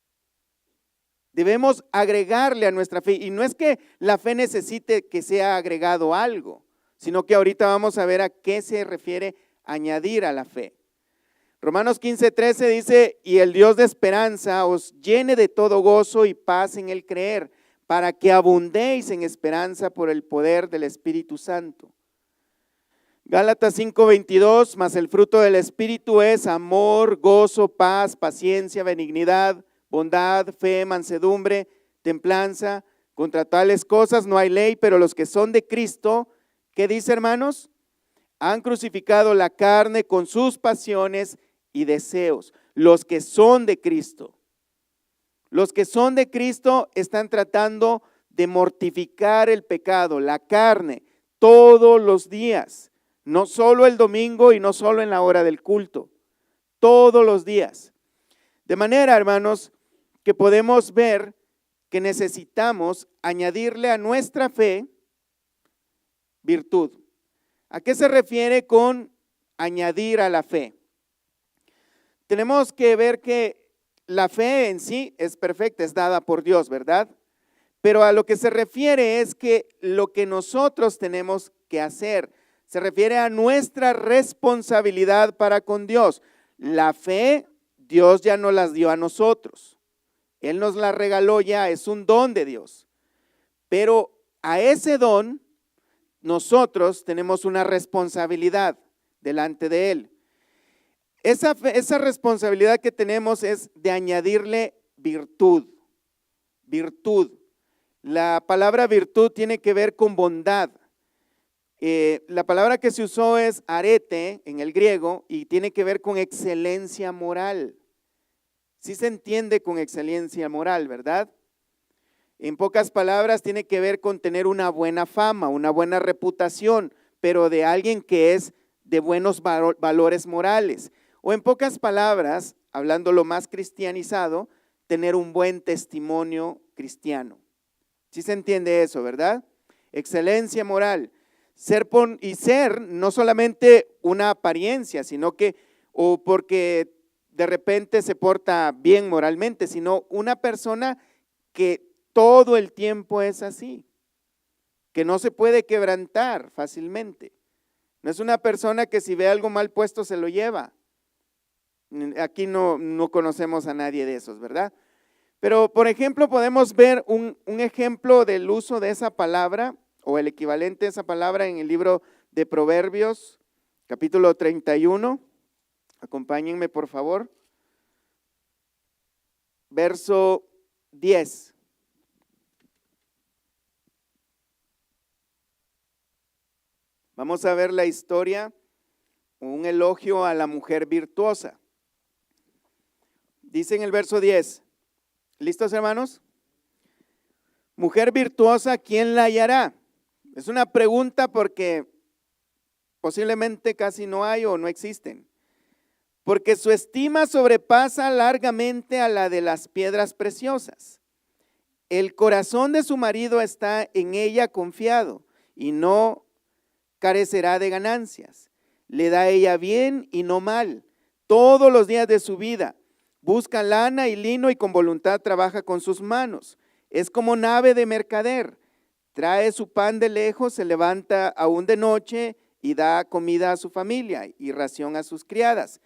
Debemos agregarle a nuestra fe. Y no es que la fe necesite que sea agregado algo, sino que ahorita vamos a ver a qué se refiere añadir a la fe. Romanos 15:13 dice, y el Dios de esperanza os llene de todo gozo y paz en el creer, para que abundéis en esperanza por el poder del Espíritu Santo. Gálatas 5:22, mas el fruto del Espíritu es amor, gozo, paz, paciencia, benignidad, bondad, fe, mansedumbre, templanza. Contra tales cosas no hay ley, pero los que son de Cristo, ¿qué dice, hermanos? Han crucificado la carne con sus pasiones y deseos. Los que son de Cristo. Los que son de Cristo están tratando de mortificar el pecado, la carne, todos los días. No solo el domingo y no solo en la hora del culto. Todos los días. De manera, hermanos, que podemos ver que necesitamos añadirle a nuestra fe virtud. ¿A qué se refiere con añadir a la fe? Tenemos que ver que la fe en sí es perfecta, es dada por Dios, ¿verdad? Pero a lo que se refiere es que lo que nosotros tenemos que hacer, se refiere a nuestra responsabilidad para con Dios. La fe, Dios ya nos las dio a nosotros. Él nos la regaló ya, es un don de Dios. Pero a ese don, nosotros tenemos una responsabilidad delante de Él. Esa responsabilidad que tenemos es de añadirle virtud. Virtud. La palabra virtud tiene que ver con bondad. La palabra que se usó es arete en el griego y tiene que ver con excelencia moral. Sí se entiende con excelencia moral, ¿verdad? En pocas palabras tiene que ver con tener una buena fama, una buena reputación, pero de alguien que es de buenos valores morales. O en pocas palabras, hablando lo más cristianizado, tener un buen testimonio cristiano. ¿Sí se entiende eso, verdad? Excelencia moral. Ser no solamente una apariencia, sino que, o porque de repente se porta bien moralmente, sino una persona que todo el tiempo es así, que no se puede quebrantar fácilmente. No es una persona que si ve algo mal puesto se lo lleva. Aquí no conocemos a nadie de esos, ¿verdad? Pero, por ejemplo, podemos ver un ejemplo del uso de esa palabra o el equivalente a esa palabra en el libro de Proverbios, capítulo 31. Acompáñenme, por favor. Verso 10. Vamos a ver la historia, un elogio a la mujer virtuosa. Dice en el verso 10, ¿listos, hermanos? Mujer virtuosa, ¿quién la hallará? Es una pregunta porque posiblemente casi no hay o no existen. Porque su estima sobrepasa largamente a la de las piedras preciosas. El corazón de su marido está en ella confiado y no carecerá de ganancias. Le da ella bien y no mal todos los días de su vida. Busca lana y lino y con voluntad trabaja con sus manos. Es como nave de mercader. Trae su pan de lejos, se levanta aún de noche y da comida a su familia y ración a sus criadas.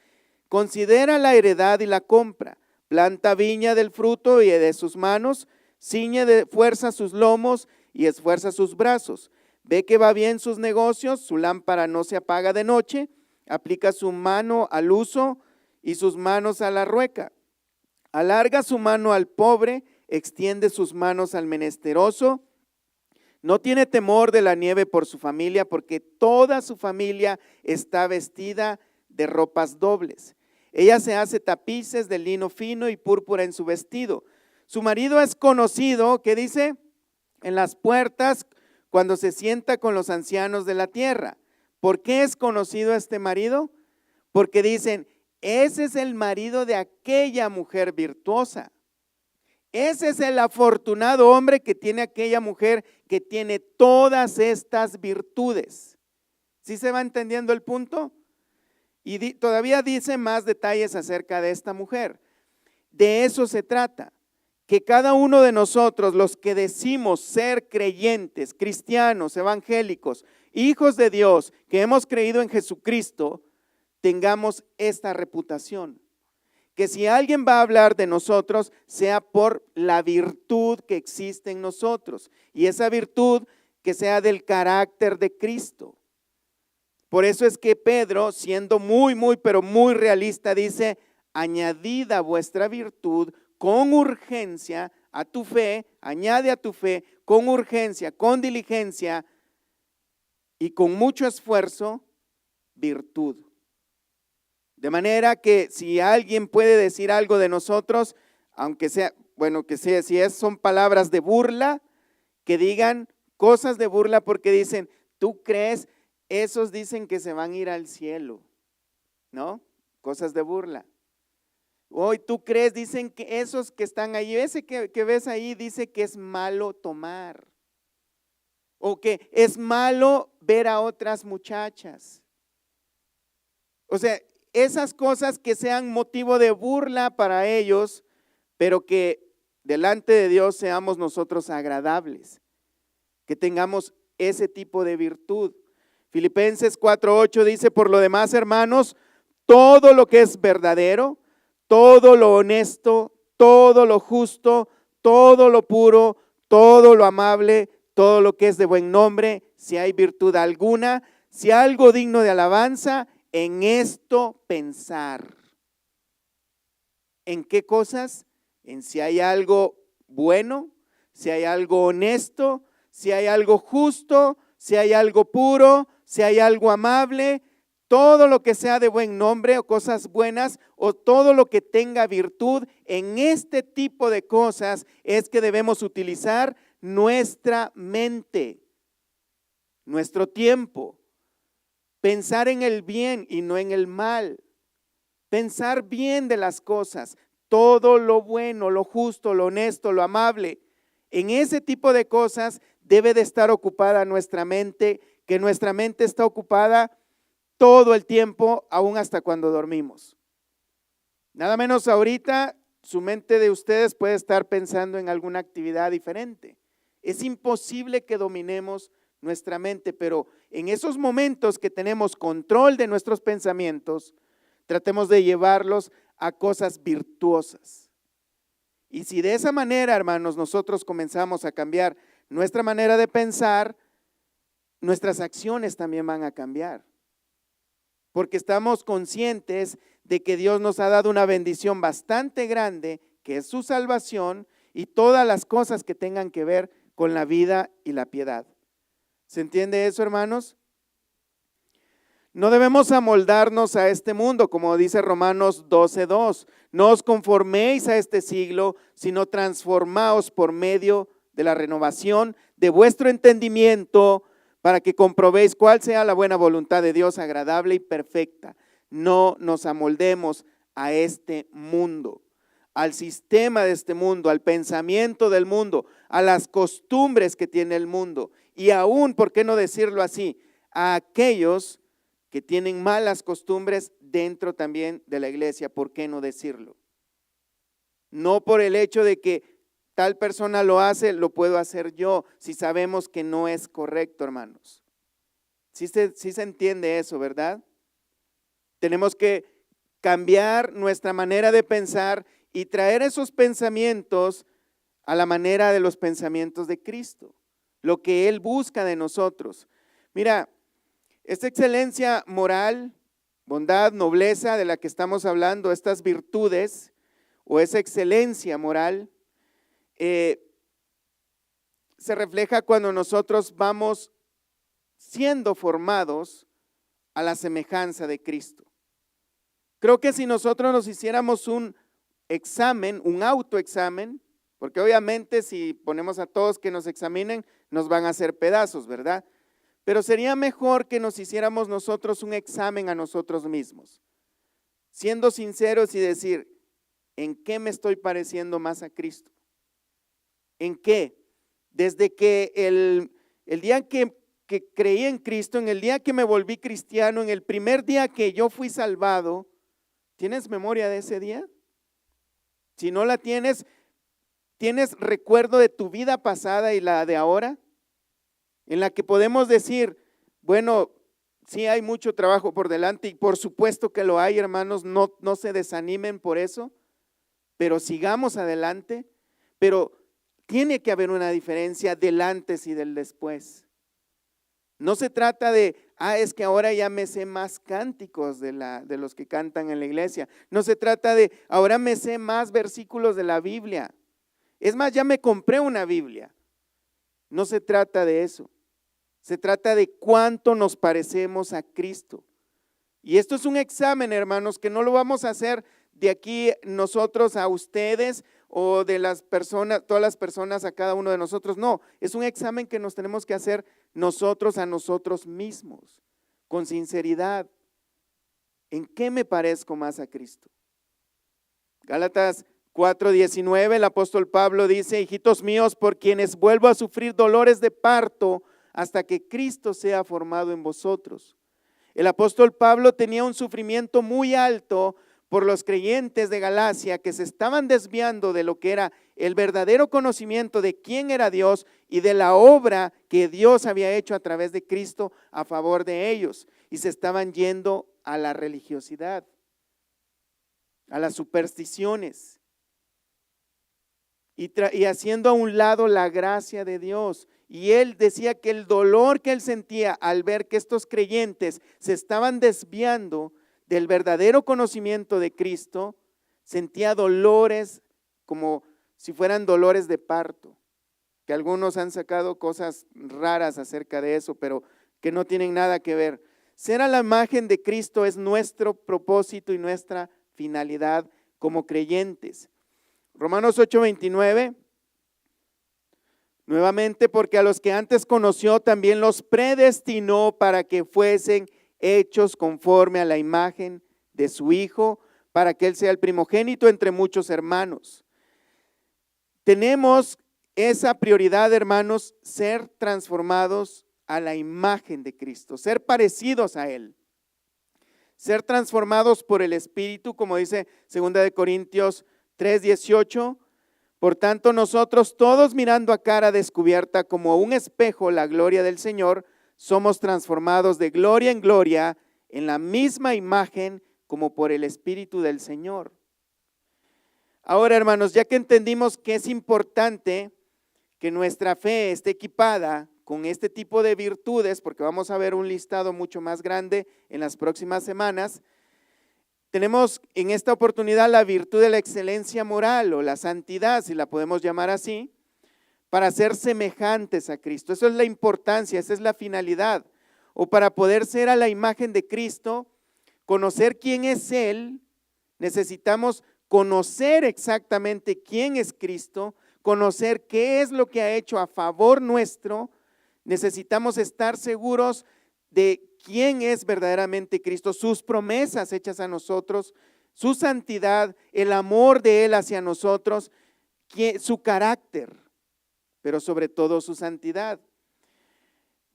Considera la heredad y la compra. Planta viña del fruto y de sus manos. Ciñe de fuerza sus lomos y esfuerza sus brazos. Ve que va bien sus negocios, su lámpara no se apaga de noche, aplica su mano al uso y sus manos a la rueca. Alarga su mano al pobre, extiende sus manos al menesteroso. No tiene temor de la nieve por su familia, porque toda su familia está vestida de ropas dobles. Ella se hace tapices de lino fino y púrpura en su vestido. Su marido es conocido, ¿qué dice? En las puertas, cuando se sienta con los ancianos de la tierra. ¿Por qué es conocido este marido? Porque dicen, ese es el marido de aquella mujer virtuosa. Ese es el afortunado hombre que tiene aquella mujer que tiene todas estas virtudes. ¿Sí se va entendiendo el punto? Y todavía dice más detalles acerca de esta mujer. De eso se trata. Que cada uno de nosotros, los que decimos ser creyentes, cristianos, evangélicos, hijos de Dios, que hemos creído en Jesucristo, tengamos esta reputación. Que si alguien va a hablar de nosotros, sea por la virtud que existe en nosotros. Y esa virtud que sea del carácter de Cristo. Por eso es que Pedro, siendo pero muy realista, dice, añadid a vuestra virtud con urgencia a tu fe, añade a tu fe con urgencia, con diligencia y con mucho esfuerzo, virtud. De manera que si alguien puede decir algo de nosotros, aunque sea, son palabras de burla, que digan cosas de burla porque dicen, ¿tú crees? Esos dicen que se van a ir al cielo, ¿no? Cosas de burla. Hoy tú crees, dicen que esos que están ahí, ese que ves ahí dice que es malo tomar. O que es malo ver a otras muchachas. O sea, esas cosas que sean motivo de burla para ellos, pero que delante de Dios seamos nosotros agradables. Que tengamos ese tipo de virtud. Filipenses 4:8 dice, por lo demás, hermanos, todo lo que es verdadero, todo lo honesto, todo lo justo, todo lo puro, todo lo amable, todo lo que es de buen nombre, si hay virtud alguna, si algo digno de alabanza, en esto pensar. ¿En qué cosas? En si hay algo bueno, si hay algo honesto, si hay algo justo, si hay algo puro, si hay algo amable, todo lo que sea de buen nombre o cosas buenas o todo lo que tenga virtud, en este tipo de cosas es que debemos utilizar nuestra mente, nuestro tiempo, pensar en el bien y no en el mal, pensar bien de las cosas, todo lo bueno, lo justo, lo honesto, lo amable. En ese tipo de cosas debe de estar ocupada nuestra mente, que nuestra mente está ocupada todo el tiempo, aún hasta cuando dormimos. Nada menos ahorita su mente de ustedes puede estar pensando en alguna actividad diferente. Es imposible que dominemos nuestra mente, pero en esos momentos que tenemos control de nuestros pensamientos, tratemos de llevarlos a cosas virtuosas. Y si de esa manera, hermanos, nosotros comenzamos a cambiar nuestra manera de pensar, nuestras acciones también van a cambiar. Porque estamos conscientes de que Dios nos ha dado una bendición bastante grande, que es su salvación y todas las cosas que tengan que ver con la vida y la piedad. ¿Se entiende eso, hermanos? No debemos amoldarnos a este mundo, como dice Romanos 12:2. No os conforméis a este siglo, sino transformaos por medio de la renovación de vuestro entendimiento, para que comprobéis cuál sea la buena voluntad de Dios, agradable y perfecta. No nos amoldemos a este mundo, al sistema de este mundo, al pensamiento del mundo, a las costumbres que tiene el mundo y aún, ¿por qué no decirlo así?, a aquellos que tienen malas costumbres dentro también de la iglesia. ¿Por qué no decirlo? No por el hecho de que tal persona lo hace, lo puedo hacer yo, si sabemos que no es correcto, hermanos. Sí se entiende eso, ¿verdad? Tenemos que cambiar nuestra manera de pensar y traer esos pensamientos a la manera de los pensamientos de Cristo, lo que Él busca de nosotros. Mira, esta excelencia moral, bondad, nobleza de la que estamos hablando, estas virtudes o esa excelencia moral, se refleja cuando nosotros vamos siendo formados a la semejanza de Cristo. Creo que si nosotros nos hiciéramos un examen, un autoexamen, porque obviamente si ponemos a todos que nos examinen, nos van a hacer pedazos, ¿verdad? Pero sería mejor que nos hiciéramos nosotros un examen a nosotros mismos, siendo sinceros y decir, ¿en qué me estoy pareciendo más a Cristo? ¿En qué? Desde que el día que creí en Cristo, en el día que me volví cristiano, en el primer día que yo fui salvado, ¿tienes memoria de ese día? Si no la tienes, ¿tienes recuerdo de tu vida pasada y la de ahora? En la que podemos decir, bueno, sí hay mucho trabajo por delante y por supuesto que lo hay, hermanos, no se desanimen por eso, pero sigamos adelante, pero tiene que haber una diferencia del antes y del después. No se trata de, es que ahora ya me sé más cánticos de los que cantan en la iglesia. No se trata de, ahora me sé más versículos de la Biblia. Es más, ya me compré una Biblia. No se trata de eso. Se trata de cuánto nos parecemos a Cristo. Y esto es un examen, hermanos, que no lo vamos a hacer de aquí nosotros a ustedes o de las personas, todas las personas a cada uno de nosotros. No, es un examen que nos tenemos que hacer nosotros a nosotros mismos, con sinceridad. ¿En qué me parezco más a Cristo? Gálatas 4:19, el apóstol Pablo dice, hijitos míos, por quienes vuelvo a sufrir dolores de parto hasta que Cristo sea formado en vosotros. El apóstol Pablo tenía un sufrimiento muy alto por los creyentes de Galacia que se estaban desviando de lo que era el verdadero conocimiento de quién era Dios y de la obra que Dios había hecho a través de Cristo a favor de ellos, y se estaban yendo a la religiosidad, a las supersticiones y haciendo a un lado la gracia de Dios. Y él decía que el dolor que él sentía al ver que estos creyentes se estaban desviando del verdadero conocimiento de Cristo, sentía dolores como si fueran dolores de parto, que algunos han sacado cosas raras acerca de eso, pero que no tienen nada que ver. Ser a la imagen de Cristo es nuestro propósito y nuestra finalidad como creyentes. Romanos 8:29, nuevamente, porque a los que antes conoció también los predestinó para que fuesen hechos conforme a la imagen de su Hijo, para que Él sea el primogénito entre muchos hermanos. Tenemos esa prioridad, hermanos, ser transformados a la imagen de Cristo, ser parecidos a Él. ser transformados por el Espíritu, como dice 2 Corintios 3:18. Por tanto, nosotros todos mirando a cara descubierta como un espejo la gloria del Señor, somos transformados de gloria en gloria en la misma imagen como por el Espíritu del Señor. Ahora, hermanos, ya que entendimos que es importante que nuestra fe esté equipada con este tipo de virtudes, porque vamos a ver un listado mucho más grande en las próximas semanas, tenemos en esta oportunidad la virtud de la excelencia moral o la santidad, si la podemos llamar así, para ser semejantes a Cristo. Eso es la importancia, esa es la finalidad. O para poder ser a la imagen de Cristo, conocer quién es Él, necesitamos conocer exactamente quién es Cristo, conocer qué es lo que ha hecho a favor nuestro. Necesitamos estar seguros de quién es verdaderamente Cristo, sus promesas hechas a nosotros, su santidad, el amor de Él hacia nosotros, su carácter, pero sobre todo su santidad.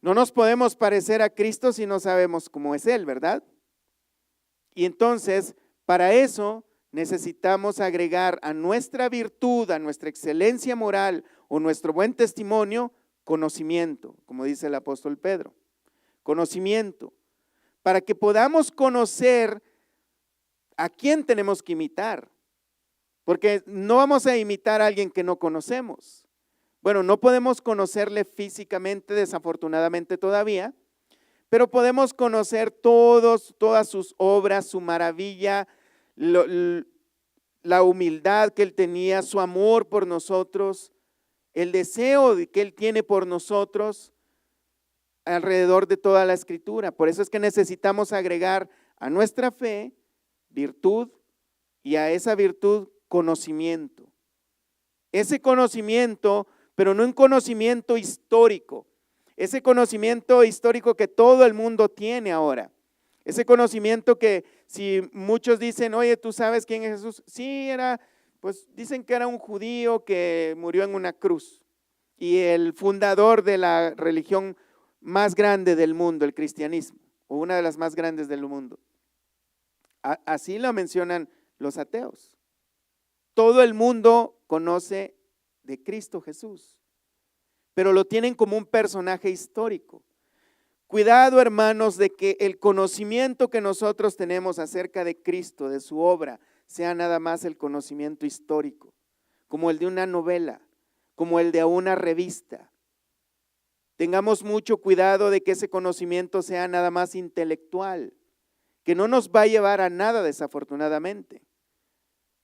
No nos podemos parecer a Cristo si no sabemos cómo es Él, ¿verdad? Y entonces, para eso necesitamos agregar a nuestra virtud, a nuestra excelencia moral o nuestro buen testimonio, conocimiento, como dice el apóstol Pedro. Conocimiento, para que podamos conocer a quién tenemos que imitar, porque no vamos a imitar a alguien que no conocemos. Bueno, no podemos conocerle físicamente, desafortunadamente todavía, pero podemos conocer todas sus obras, su maravilla, la humildad que Él tenía, su amor por nosotros, el deseo que Él tiene por nosotros alrededor de toda la Escritura. Por eso es que necesitamos agregar a nuestra fe virtud y a esa virtud conocimiento. Ese conocimiento, pero no un conocimiento histórico, ese conocimiento histórico que todo el mundo tiene ahora. Ese conocimiento que si muchos dicen, oye, ¿tú sabes quién es Jesús? Sí, pues dicen que era un judío que murió en una cruz y el fundador de la religión más grande del mundo, el cristianismo, o una de las más grandes del mundo. Así lo mencionan los ateos. Todo el mundo conoce de Cristo Jesús, pero lo tienen como un personaje histórico. Cuidado, hermanos, de que el conocimiento que nosotros tenemos acerca de Cristo, de su obra, sea nada más el conocimiento histórico, como el de una novela, como el de una revista. Tengamos mucho cuidado de que ese conocimiento sea nada más intelectual, que no nos va a llevar a nada desafortunadamente.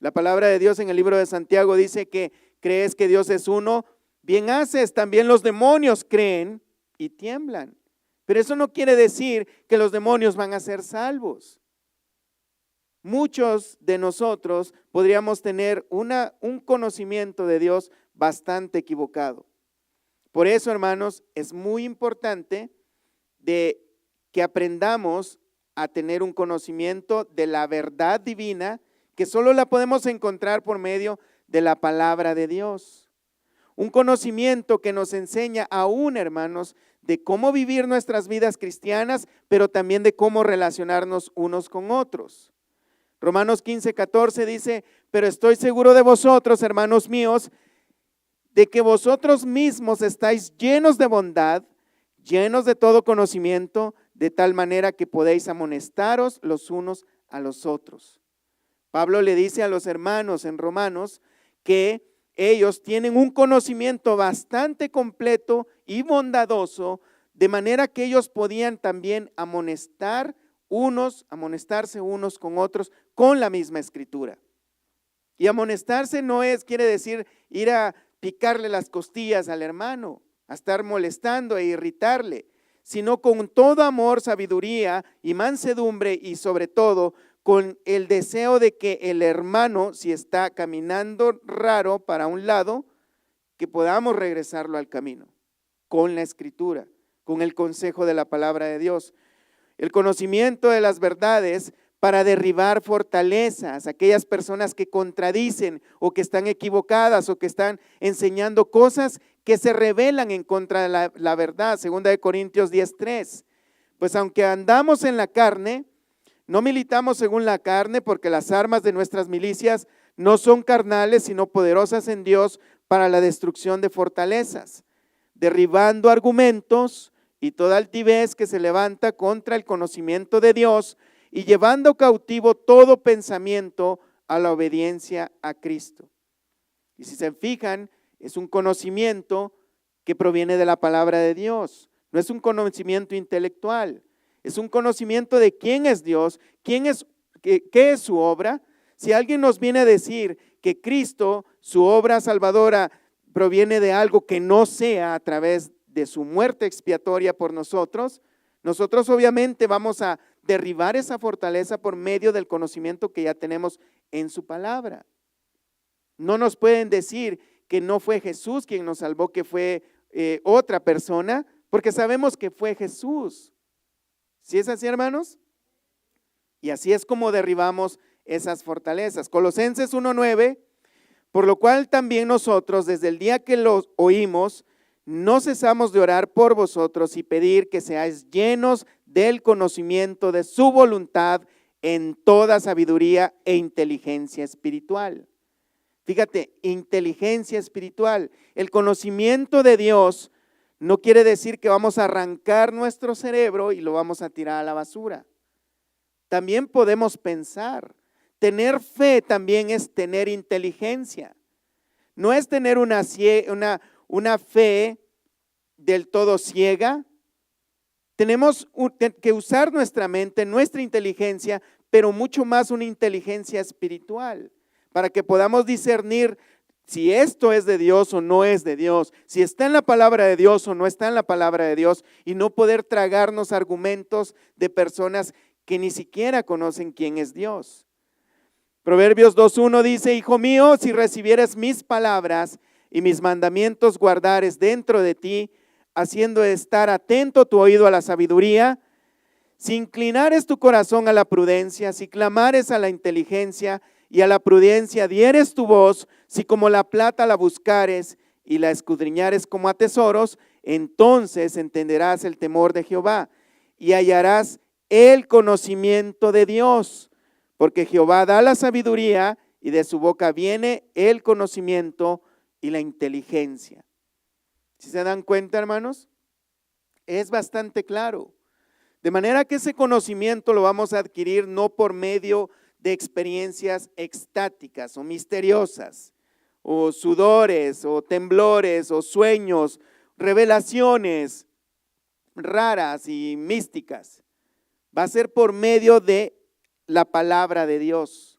La palabra de Dios en el libro de Santiago dice que crees que Dios es uno, bien haces, también los demonios creen y tiemblan. Pero eso no quiere decir que los demonios van a ser salvos. Muchos de nosotros podríamos tener un conocimiento de Dios bastante equivocado. Por eso, hermanos, es muy importante de que aprendamos a tener un conocimiento de la verdad divina, que solo la podemos encontrar por medio de la palabra de Dios. Un conocimiento que nos enseña aún, hermanos, de cómo vivir nuestras vidas cristianas, pero también de cómo relacionarnos unos con otros. Romanos 15:14 dice, pero estoy seguro de vosotros, hermanos míos, de que vosotros mismos estáis llenos de bondad, llenos de todo conocimiento, de tal manera que podéis amonestaros los unos a los otros. Pablo le dice a los hermanos en Romanos que ellos tienen un conocimiento bastante completo y bondadoso, de manera que ellos podían también amonestarse unos con otros con la misma escritura. Y amonestarse quiere decir ir a picarle las costillas al hermano, a estar molestando e irritarle, sino con todo amor, sabiduría y mansedumbre, y sobre todo con el deseo de que el hermano, si está caminando raro para un lado, que podamos regresarlo al camino, con la escritura, con el consejo de la palabra de Dios. El conocimiento de las verdades para derribar fortalezas, aquellas personas que contradicen o que están equivocadas o que están enseñando cosas que se rebelan en contra de la verdad. 2 Corintios 10:3. Pues aunque andamos en la carne, No militamos según la carne, porque las armas de nuestras milicias no son carnales, sino poderosas en Dios para la destrucción de fortalezas, derribando argumentos y toda altivez que se levanta contra el conocimiento de Dios y llevando cautivo todo pensamiento a la obediencia a Cristo. Y si se fijan, es un conocimiento que proviene de la palabra de Dios, no es un conocimiento intelectual, es un conocimiento de quién es Dios, qué es su obra. Si alguien nos viene a decir que Cristo, su obra salvadora, proviene de algo que no sea a través de su muerte expiatoria por nosotros, nosotros obviamente vamos a derribar esa fortaleza por medio del conocimiento que ya tenemos en su palabra. No nos pueden decir que no fue Jesús quien nos salvó, que fue otra persona, porque sabemos que fue Jesús. ¿Sí es así, hermanos? Y así es como derribamos esas fortalezas. Colosenses 1:9, por lo cual también nosotros, desde el día que los oímos, no cesamos de orar por vosotros y pedir que seáis llenos del conocimiento de su voluntad en toda sabiduría e inteligencia espiritual. Fíjate, inteligencia espiritual. El conocimiento de Dios no quiere decir que vamos a arrancar nuestro cerebro y lo vamos a tirar a la basura. También podemos pensar. Tener fe también es tener inteligencia. No es tener una fe del todo ciega. Tenemos que usar nuestra mente, nuestra inteligencia, pero mucho más una inteligencia espiritual, para que podamos discernir si esto es de Dios o no es de Dios, si está en la palabra de Dios o no está en la palabra de Dios, y no poder tragarnos argumentos de personas que ni siquiera conocen quién es Dios. Proverbios 2:1 dice: hijo mío, si recibieres mis palabras y mis mandamientos guardares dentro de ti, haciendo estar atento tu oído a la sabiduría, si inclinares tu corazón a la prudencia, si clamares a la inteligencia y a la prudencia dieres tu voz, si como la plata la buscares y la escudriñares como a tesoros, entonces entenderás el temor de Jehová y hallarás el conocimiento de Dios, porque Jehová da la sabiduría y de su boca viene el conocimiento y la inteligencia. ¿Sí se dan cuenta, hermanos? Es bastante claro. De manera que ese conocimiento lo vamos a adquirir no por medio de experiencias extáticas o misteriosas, o sudores, o temblores, o sueños, revelaciones raras y místicas. Va a ser por medio de la palabra de Dios,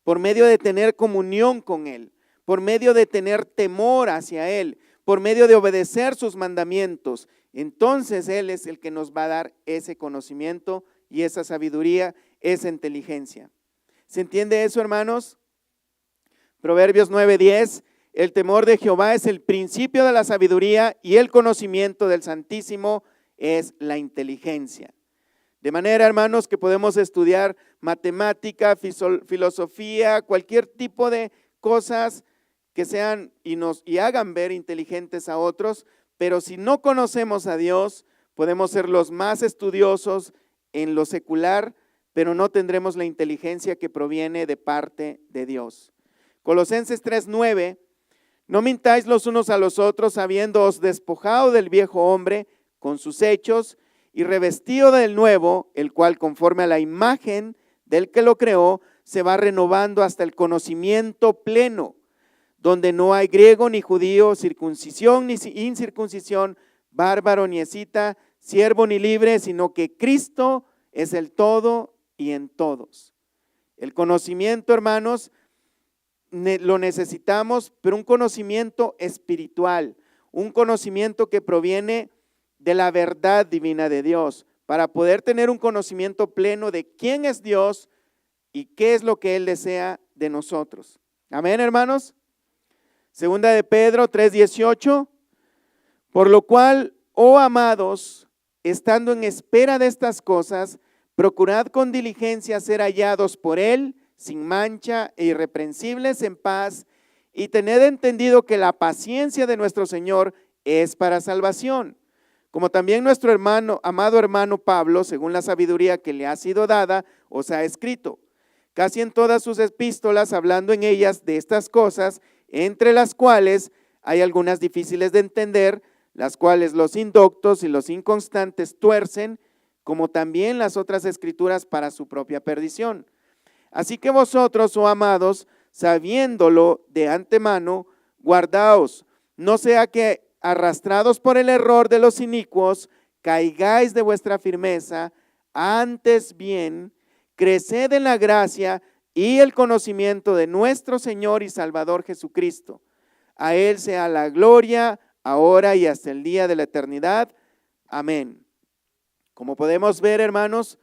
por medio de tener comunión con Él, por medio de tener temor hacia Él, por medio de obedecer sus mandamientos. Entonces Él es el que nos va a dar ese conocimiento y esa sabiduría, esa inteligencia. ¿Se entiende eso, hermanos? Proverbios 9:10, el temor de Jehová es el principio de la sabiduría y el conocimiento del Santísimo es la inteligencia. De manera, hermanos, que podemos estudiar matemática, filosofía, cualquier tipo de cosas que sean y hagan ver inteligentes a otros, pero si no conocemos a Dios, podemos ser los más estudiosos en lo secular, pero no tendremos la inteligencia que proviene de parte de Dios. Colosenses 3:9, no mintáis los unos a los otros, habiéndoos despojado del viejo hombre con sus hechos y revestido del nuevo, el cual conforme a la imagen del que lo creó, se va renovando hasta el conocimiento pleno, donde no hay griego ni judío, circuncisión ni incircuncisión, bárbaro ni escita, siervo ni libre, sino que Cristo es el todo y en todos. El conocimiento, hermanos, lo necesitamos, pero un conocimiento espiritual, un conocimiento que proviene de la verdad divina de Dios, para poder tener un conocimiento pleno de quién es Dios y qué es lo que Él desea de nosotros. Amén, hermanos. Segunda de Pedro 3:18, por lo cual, oh amados, estando en espera de estas cosas, procurad con diligencia ser hallados por Él, sin mancha e irreprensibles en paz, y tened entendido que la paciencia de nuestro Señor es para salvación, Como también nuestro hermano, amado hermano Pablo, según la sabiduría que le ha sido dada, os ha escrito, casi en todas sus epístolas, hablando en ellas de estas cosas, entre las cuales hay algunas difíciles de entender, las cuales los indoctos y los inconstantes tuercen, como también las otras escrituras para su propia perdición. Así que vosotros, oh amados, sabiéndolo de antemano, guardaos, no sea que arrastrados por el error de los inicuos, caigáis de vuestra firmeza, antes bien, creced en la gracia y el conocimiento de nuestro Señor y Salvador Jesucristo. A Él sea la gloria, ahora y hasta el día de la eternidad. Amén. Como podemos ver, hermanos,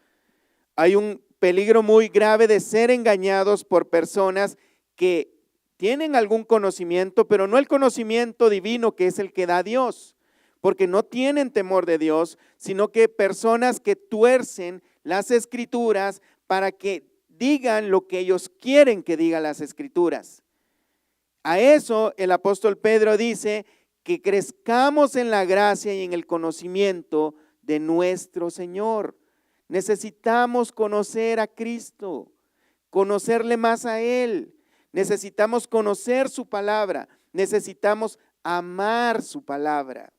hay un peligro muy grave de ser engañados por personas que tienen algún conocimiento, pero no el conocimiento divino que es el que da Dios, porque no tienen temor de Dios, sino que personas que tuercen las escrituras para que digan lo que ellos quieren que digan las escrituras. A eso el apóstol Pedro dice que crezcamos en la gracia y en el conocimiento de nuestro Señor. Necesitamos conocer a Cristo, conocerle más a Él. Necesitamos conocer su palabra, necesitamos amar su palabra.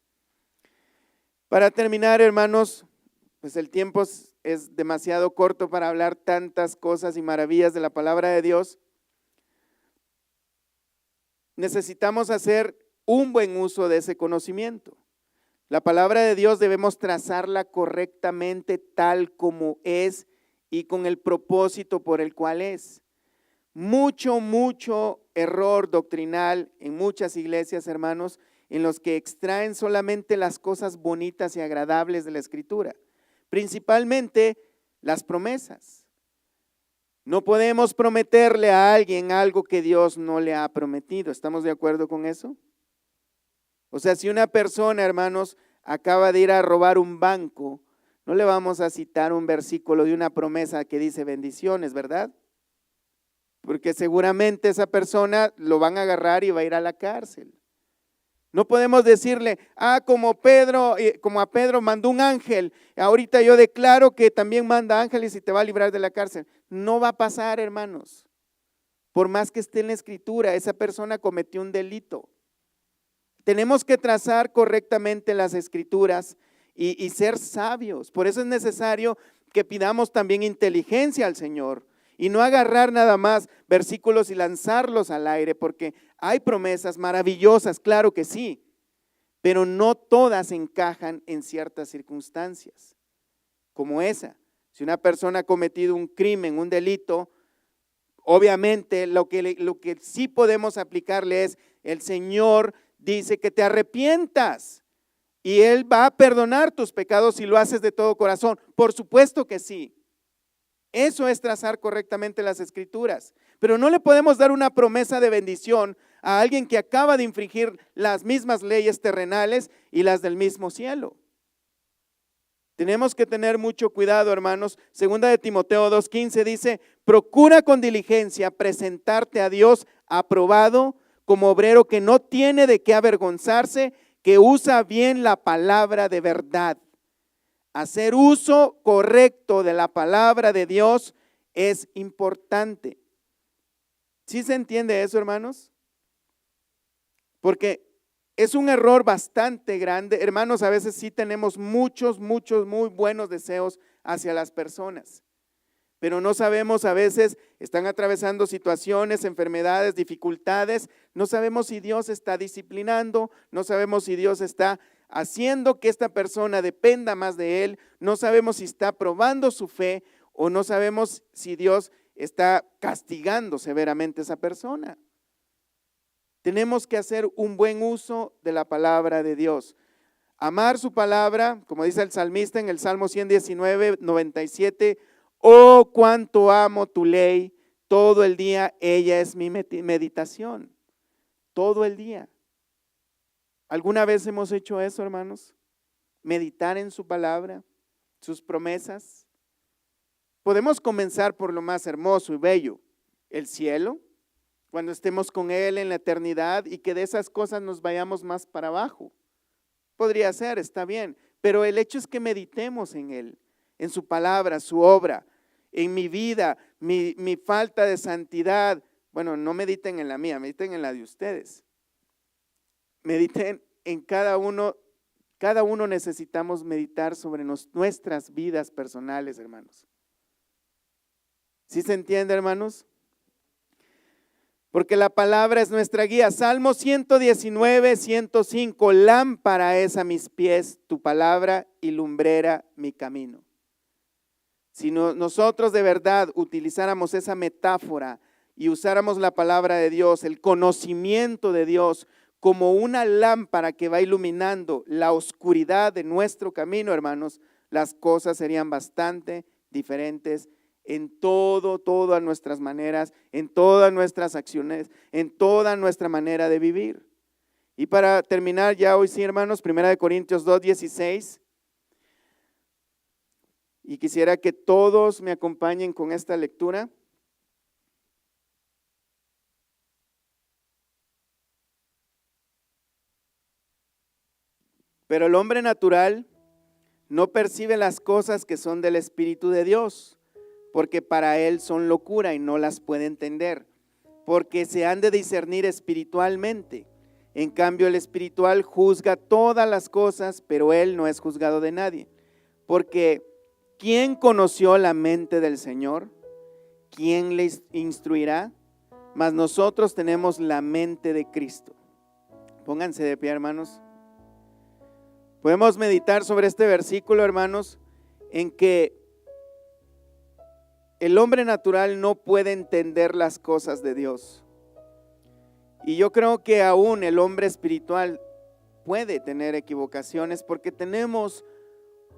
Para terminar, hermanos, pues el tiempo es demasiado corto para hablar tantas cosas y maravillas de la palabra de Dios. Necesitamos hacer un buen uso de ese conocimiento. La palabra de Dios debemos trazarla correctamente tal como es y con el propósito por el cual es. Mucho error doctrinal en muchas iglesias, hermanos, en los que extraen solamente las cosas bonitas y agradables de la Escritura, principalmente las promesas. No podemos prometerle a alguien algo que Dios no le ha prometido. ¿Estamos de acuerdo con eso? O sea, si una persona, hermanos, acaba de ir a robar un banco, no le vamos a citar un versículo de una promesa que dice bendiciones, ¿verdad? Porque seguramente esa persona lo van a agarrar y va a ir a la cárcel. No podemos decirle, como a Pedro mandó un ángel, ahorita yo declaro que también manda ángeles y te va a librar de la cárcel. No va a pasar, hermanos. Por más que esté en la Escritura, esa persona cometió un delito. Tenemos que trazar correctamente las Escrituras y ser sabios. Por eso es necesario que pidamos también inteligencia al Señor y no agarrar nada más versículos y lanzarlos al aire, porque hay promesas maravillosas, claro que sí, pero no todas encajan en ciertas circunstancias, como esa. Si una persona ha cometido un crimen, un delito, obviamente lo que sí podemos aplicarle es, el Señor dice que te arrepientas y Él va a perdonar tus pecados si lo haces de todo corazón. Por supuesto que sí. Eso es trazar correctamente las Escrituras, pero no le podemos dar una promesa de bendición a alguien que acaba de infringir las mismas leyes terrenales y las del mismo cielo. Tenemos que tener mucho cuidado, hermanos. Segunda de Timoteo 2:15 dice, procura con diligencia presentarte a Dios aprobado como obrero que no tiene de qué avergonzarse, que usa bien la palabra de verdad. Hacer uso correcto de la palabra de Dios es importante. ¿Sí se entiende eso, hermanos? Porque es un error bastante grande. Hermanos, a veces sí tenemos muchos muy buenos deseos hacia las personas, pero no sabemos, a veces están atravesando situaciones, enfermedades, dificultades. No sabemos si Dios está disciplinando, no sabemos si Dios está haciendo que esta persona dependa más de Él, no sabemos si está probando su fe o no sabemos si Dios está castigando severamente a esa persona. Tenemos que hacer un buen uso de la palabra de Dios. Amar su palabra, como dice el salmista en el Salmo 119, 97, oh, cuánto amo tu ley, todo el día ella es mi meditación, todo el día. ¿Alguna vez hemos hecho eso, hermanos? Meditar en su palabra, sus promesas. Podemos comenzar por lo más hermoso y bello, el cielo, cuando estemos con Él en la eternidad y que de esas cosas nos vayamos más para abajo. Podría ser, está bien, pero el hecho es que meditemos en Él, en su palabra, su obra, en mi vida, mi falta de santidad. Bueno, no mediten en la mía, mediten en la de ustedes. Mediten en cada uno necesitamos meditar sobre nuestras vidas personales, hermanos. ¿Sí se entiende, hermanos? Porque la palabra es nuestra guía. Salmo 119, 105, lámpara es a mis pies tu palabra y lumbrera mi camino. Si nosotros de verdad utilizáramos esa metáfora y usáramos la palabra de Dios, el conocimiento de Dios, como una lámpara que va iluminando la oscuridad de nuestro camino, hermanos, las cosas serían bastante diferentes en todas nuestras maneras, en todas nuestras acciones, en toda nuestra manera de vivir. Y para terminar ya hoy sí, hermanos, 1 Corintios 2:16. Y quisiera que todos me acompañen con esta lectura. Pero el hombre natural no percibe las cosas que son del Espíritu de Dios, porque para él son locura y no las puede entender, porque se han de discernir espiritualmente. En cambio, el espiritual juzga todas las cosas, pero él no es juzgado de nadie. Porque ¿quién conoció la mente del Señor? ¿Quién le instruirá? Mas nosotros tenemos la mente de Cristo. Pónganse de pie, hermanos. Podemos meditar sobre este versículo, hermanos, en que el hombre natural no puede entender las cosas de Dios. Y yo creo que aún el hombre espiritual puede tener equivocaciones porque tenemos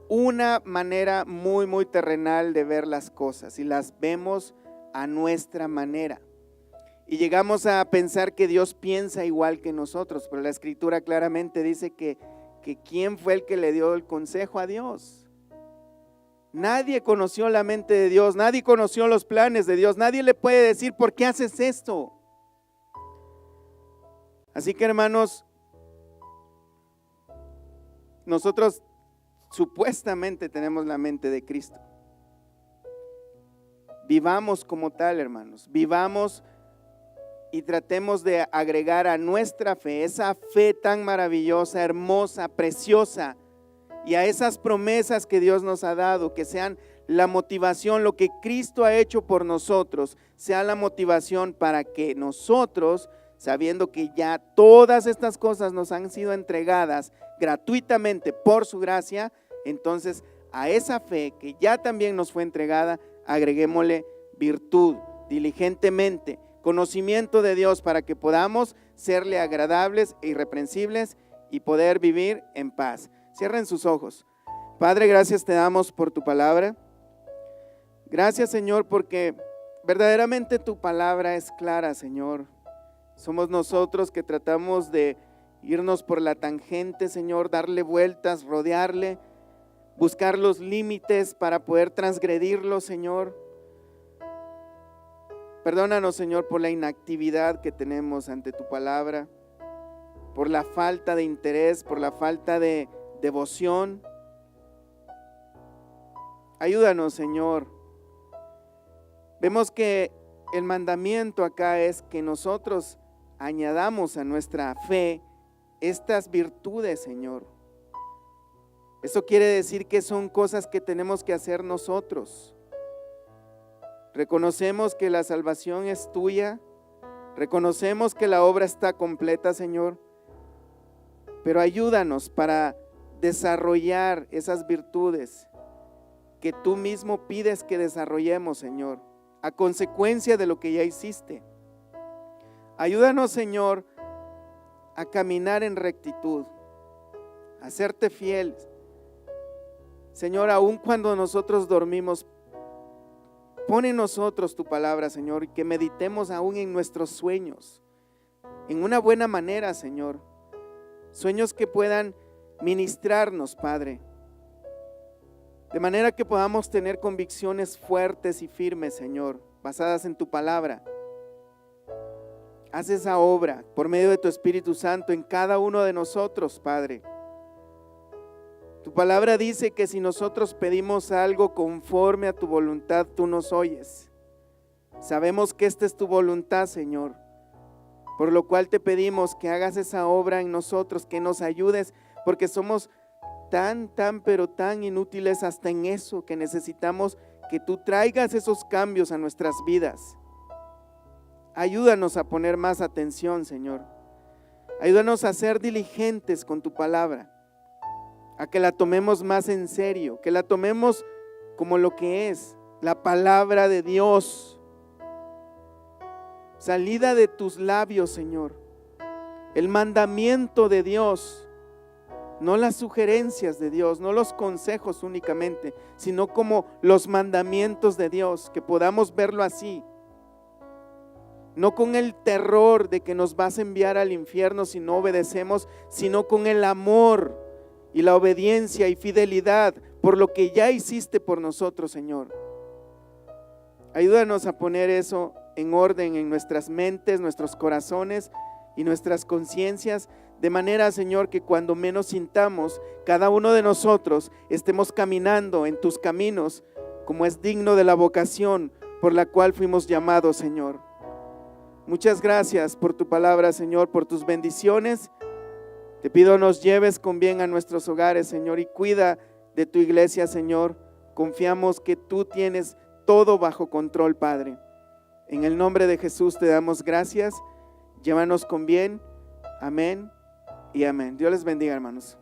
una manera muy, muy terrenal de ver las cosas y las vemos a nuestra manera. Y llegamos a pensar que Dios piensa igual que nosotros, pero la Escritura claramente dice que ¿quién fue el que le dio el consejo a Dios? Nadie conoció la mente de Dios, nadie conoció los planes de Dios, nadie le puede decir ¿por qué haces esto? Así que, hermanos, nosotros supuestamente tenemos la mente de Cristo. Vivamos como tal, hermanos, vivamos y tratemos de agregar a nuestra fe, esa fe tan maravillosa, hermosa, preciosa, y a esas promesas que Dios nos ha dado, que sean la motivación, lo que Cristo ha hecho por nosotros, sea la motivación para que nosotros, sabiendo que ya todas estas cosas nos han sido entregadas gratuitamente por su gracia, entonces a esa fe que ya también nos fue entregada, agreguémosle virtud, diligentemente, conocimiento de Dios para que podamos serle agradables e irreprensibles y poder vivir en paz. Cierren sus ojos. Padre, gracias te damos por tu palabra. Gracias, Señor, porque verdaderamente tu palabra es clara, Señor. Somos nosotros que tratamos de irnos por la tangente, Señor, darle vueltas, rodearle, buscar los límites para poder transgredirlo, Señor. Perdónanos, Señor, por la inactividad que tenemos ante tu palabra, por la falta de interés, por la falta de devoción. Ayúdanos, Señor. Vemos que el mandamiento acá es que nosotros añadamos a nuestra fe estas virtudes, Señor. Eso quiere decir que son cosas que tenemos que hacer nosotros. Reconocemos que la salvación es tuya, reconocemos que la obra está completa, Señor, pero ayúdanos para desarrollar esas virtudes que tú mismo pides que desarrollemos, Señor, a consecuencia de lo que ya hiciste. Ayúdanos, Señor, a caminar en rectitud, a serte fiel. Señor, aun cuando nosotros dormimos, pon en nosotros tu palabra, Señor, y que meditemos aún en nuestros sueños, en una buena manera, Señor. Sueños que puedan ministrarnos, Padre, de manera que podamos tener convicciones fuertes y firmes, Señor, basadas en tu palabra. Haz esa obra por medio de tu Espíritu Santo en cada uno de nosotros, Padre. Tu palabra dice que si nosotros pedimos algo conforme a tu voluntad, tú nos oyes. Sabemos que esta es tu voluntad, Señor, por lo cual te pedimos que hagas esa obra en nosotros, que nos ayudes, porque somos pero tan inútiles hasta en eso, que necesitamos que tú traigas esos cambios a nuestras vidas. Ayúdanos a poner más atención, Señor. Ayúdanos a ser diligentes con tu palabra, a que la tomemos más en serio, que la tomemos como lo que es, la palabra de Dios, salida de tus labios, Señor, el mandamiento de Dios, no las sugerencias de Dios, no los consejos únicamente, sino como los mandamientos de Dios, que podamos verlo así, no con el terror de que nos vas a enviar al infierno si no obedecemos, sino con el amor y la obediencia y fidelidad por lo que ya hiciste por nosotros, Señor. Ayúdanos a poner eso en orden en nuestras mentes, nuestros corazones y nuestras conciencias, de manera, Señor, que cuando menos sintamos, cada uno de nosotros estemos caminando en tus caminos, como es digno de la vocación por la cual fuimos llamados, Señor. Muchas gracias por tu palabra, Señor, por tus bendiciones. Te pido nos lleves con bien a nuestros hogares, Señor, y cuida de tu iglesia, Señor. Confiamos que tú tienes todo bajo control, Padre. En el nombre de Jesús te damos gracias. Llévanos con bien. Amén y amén. Dios les bendiga, hermanos.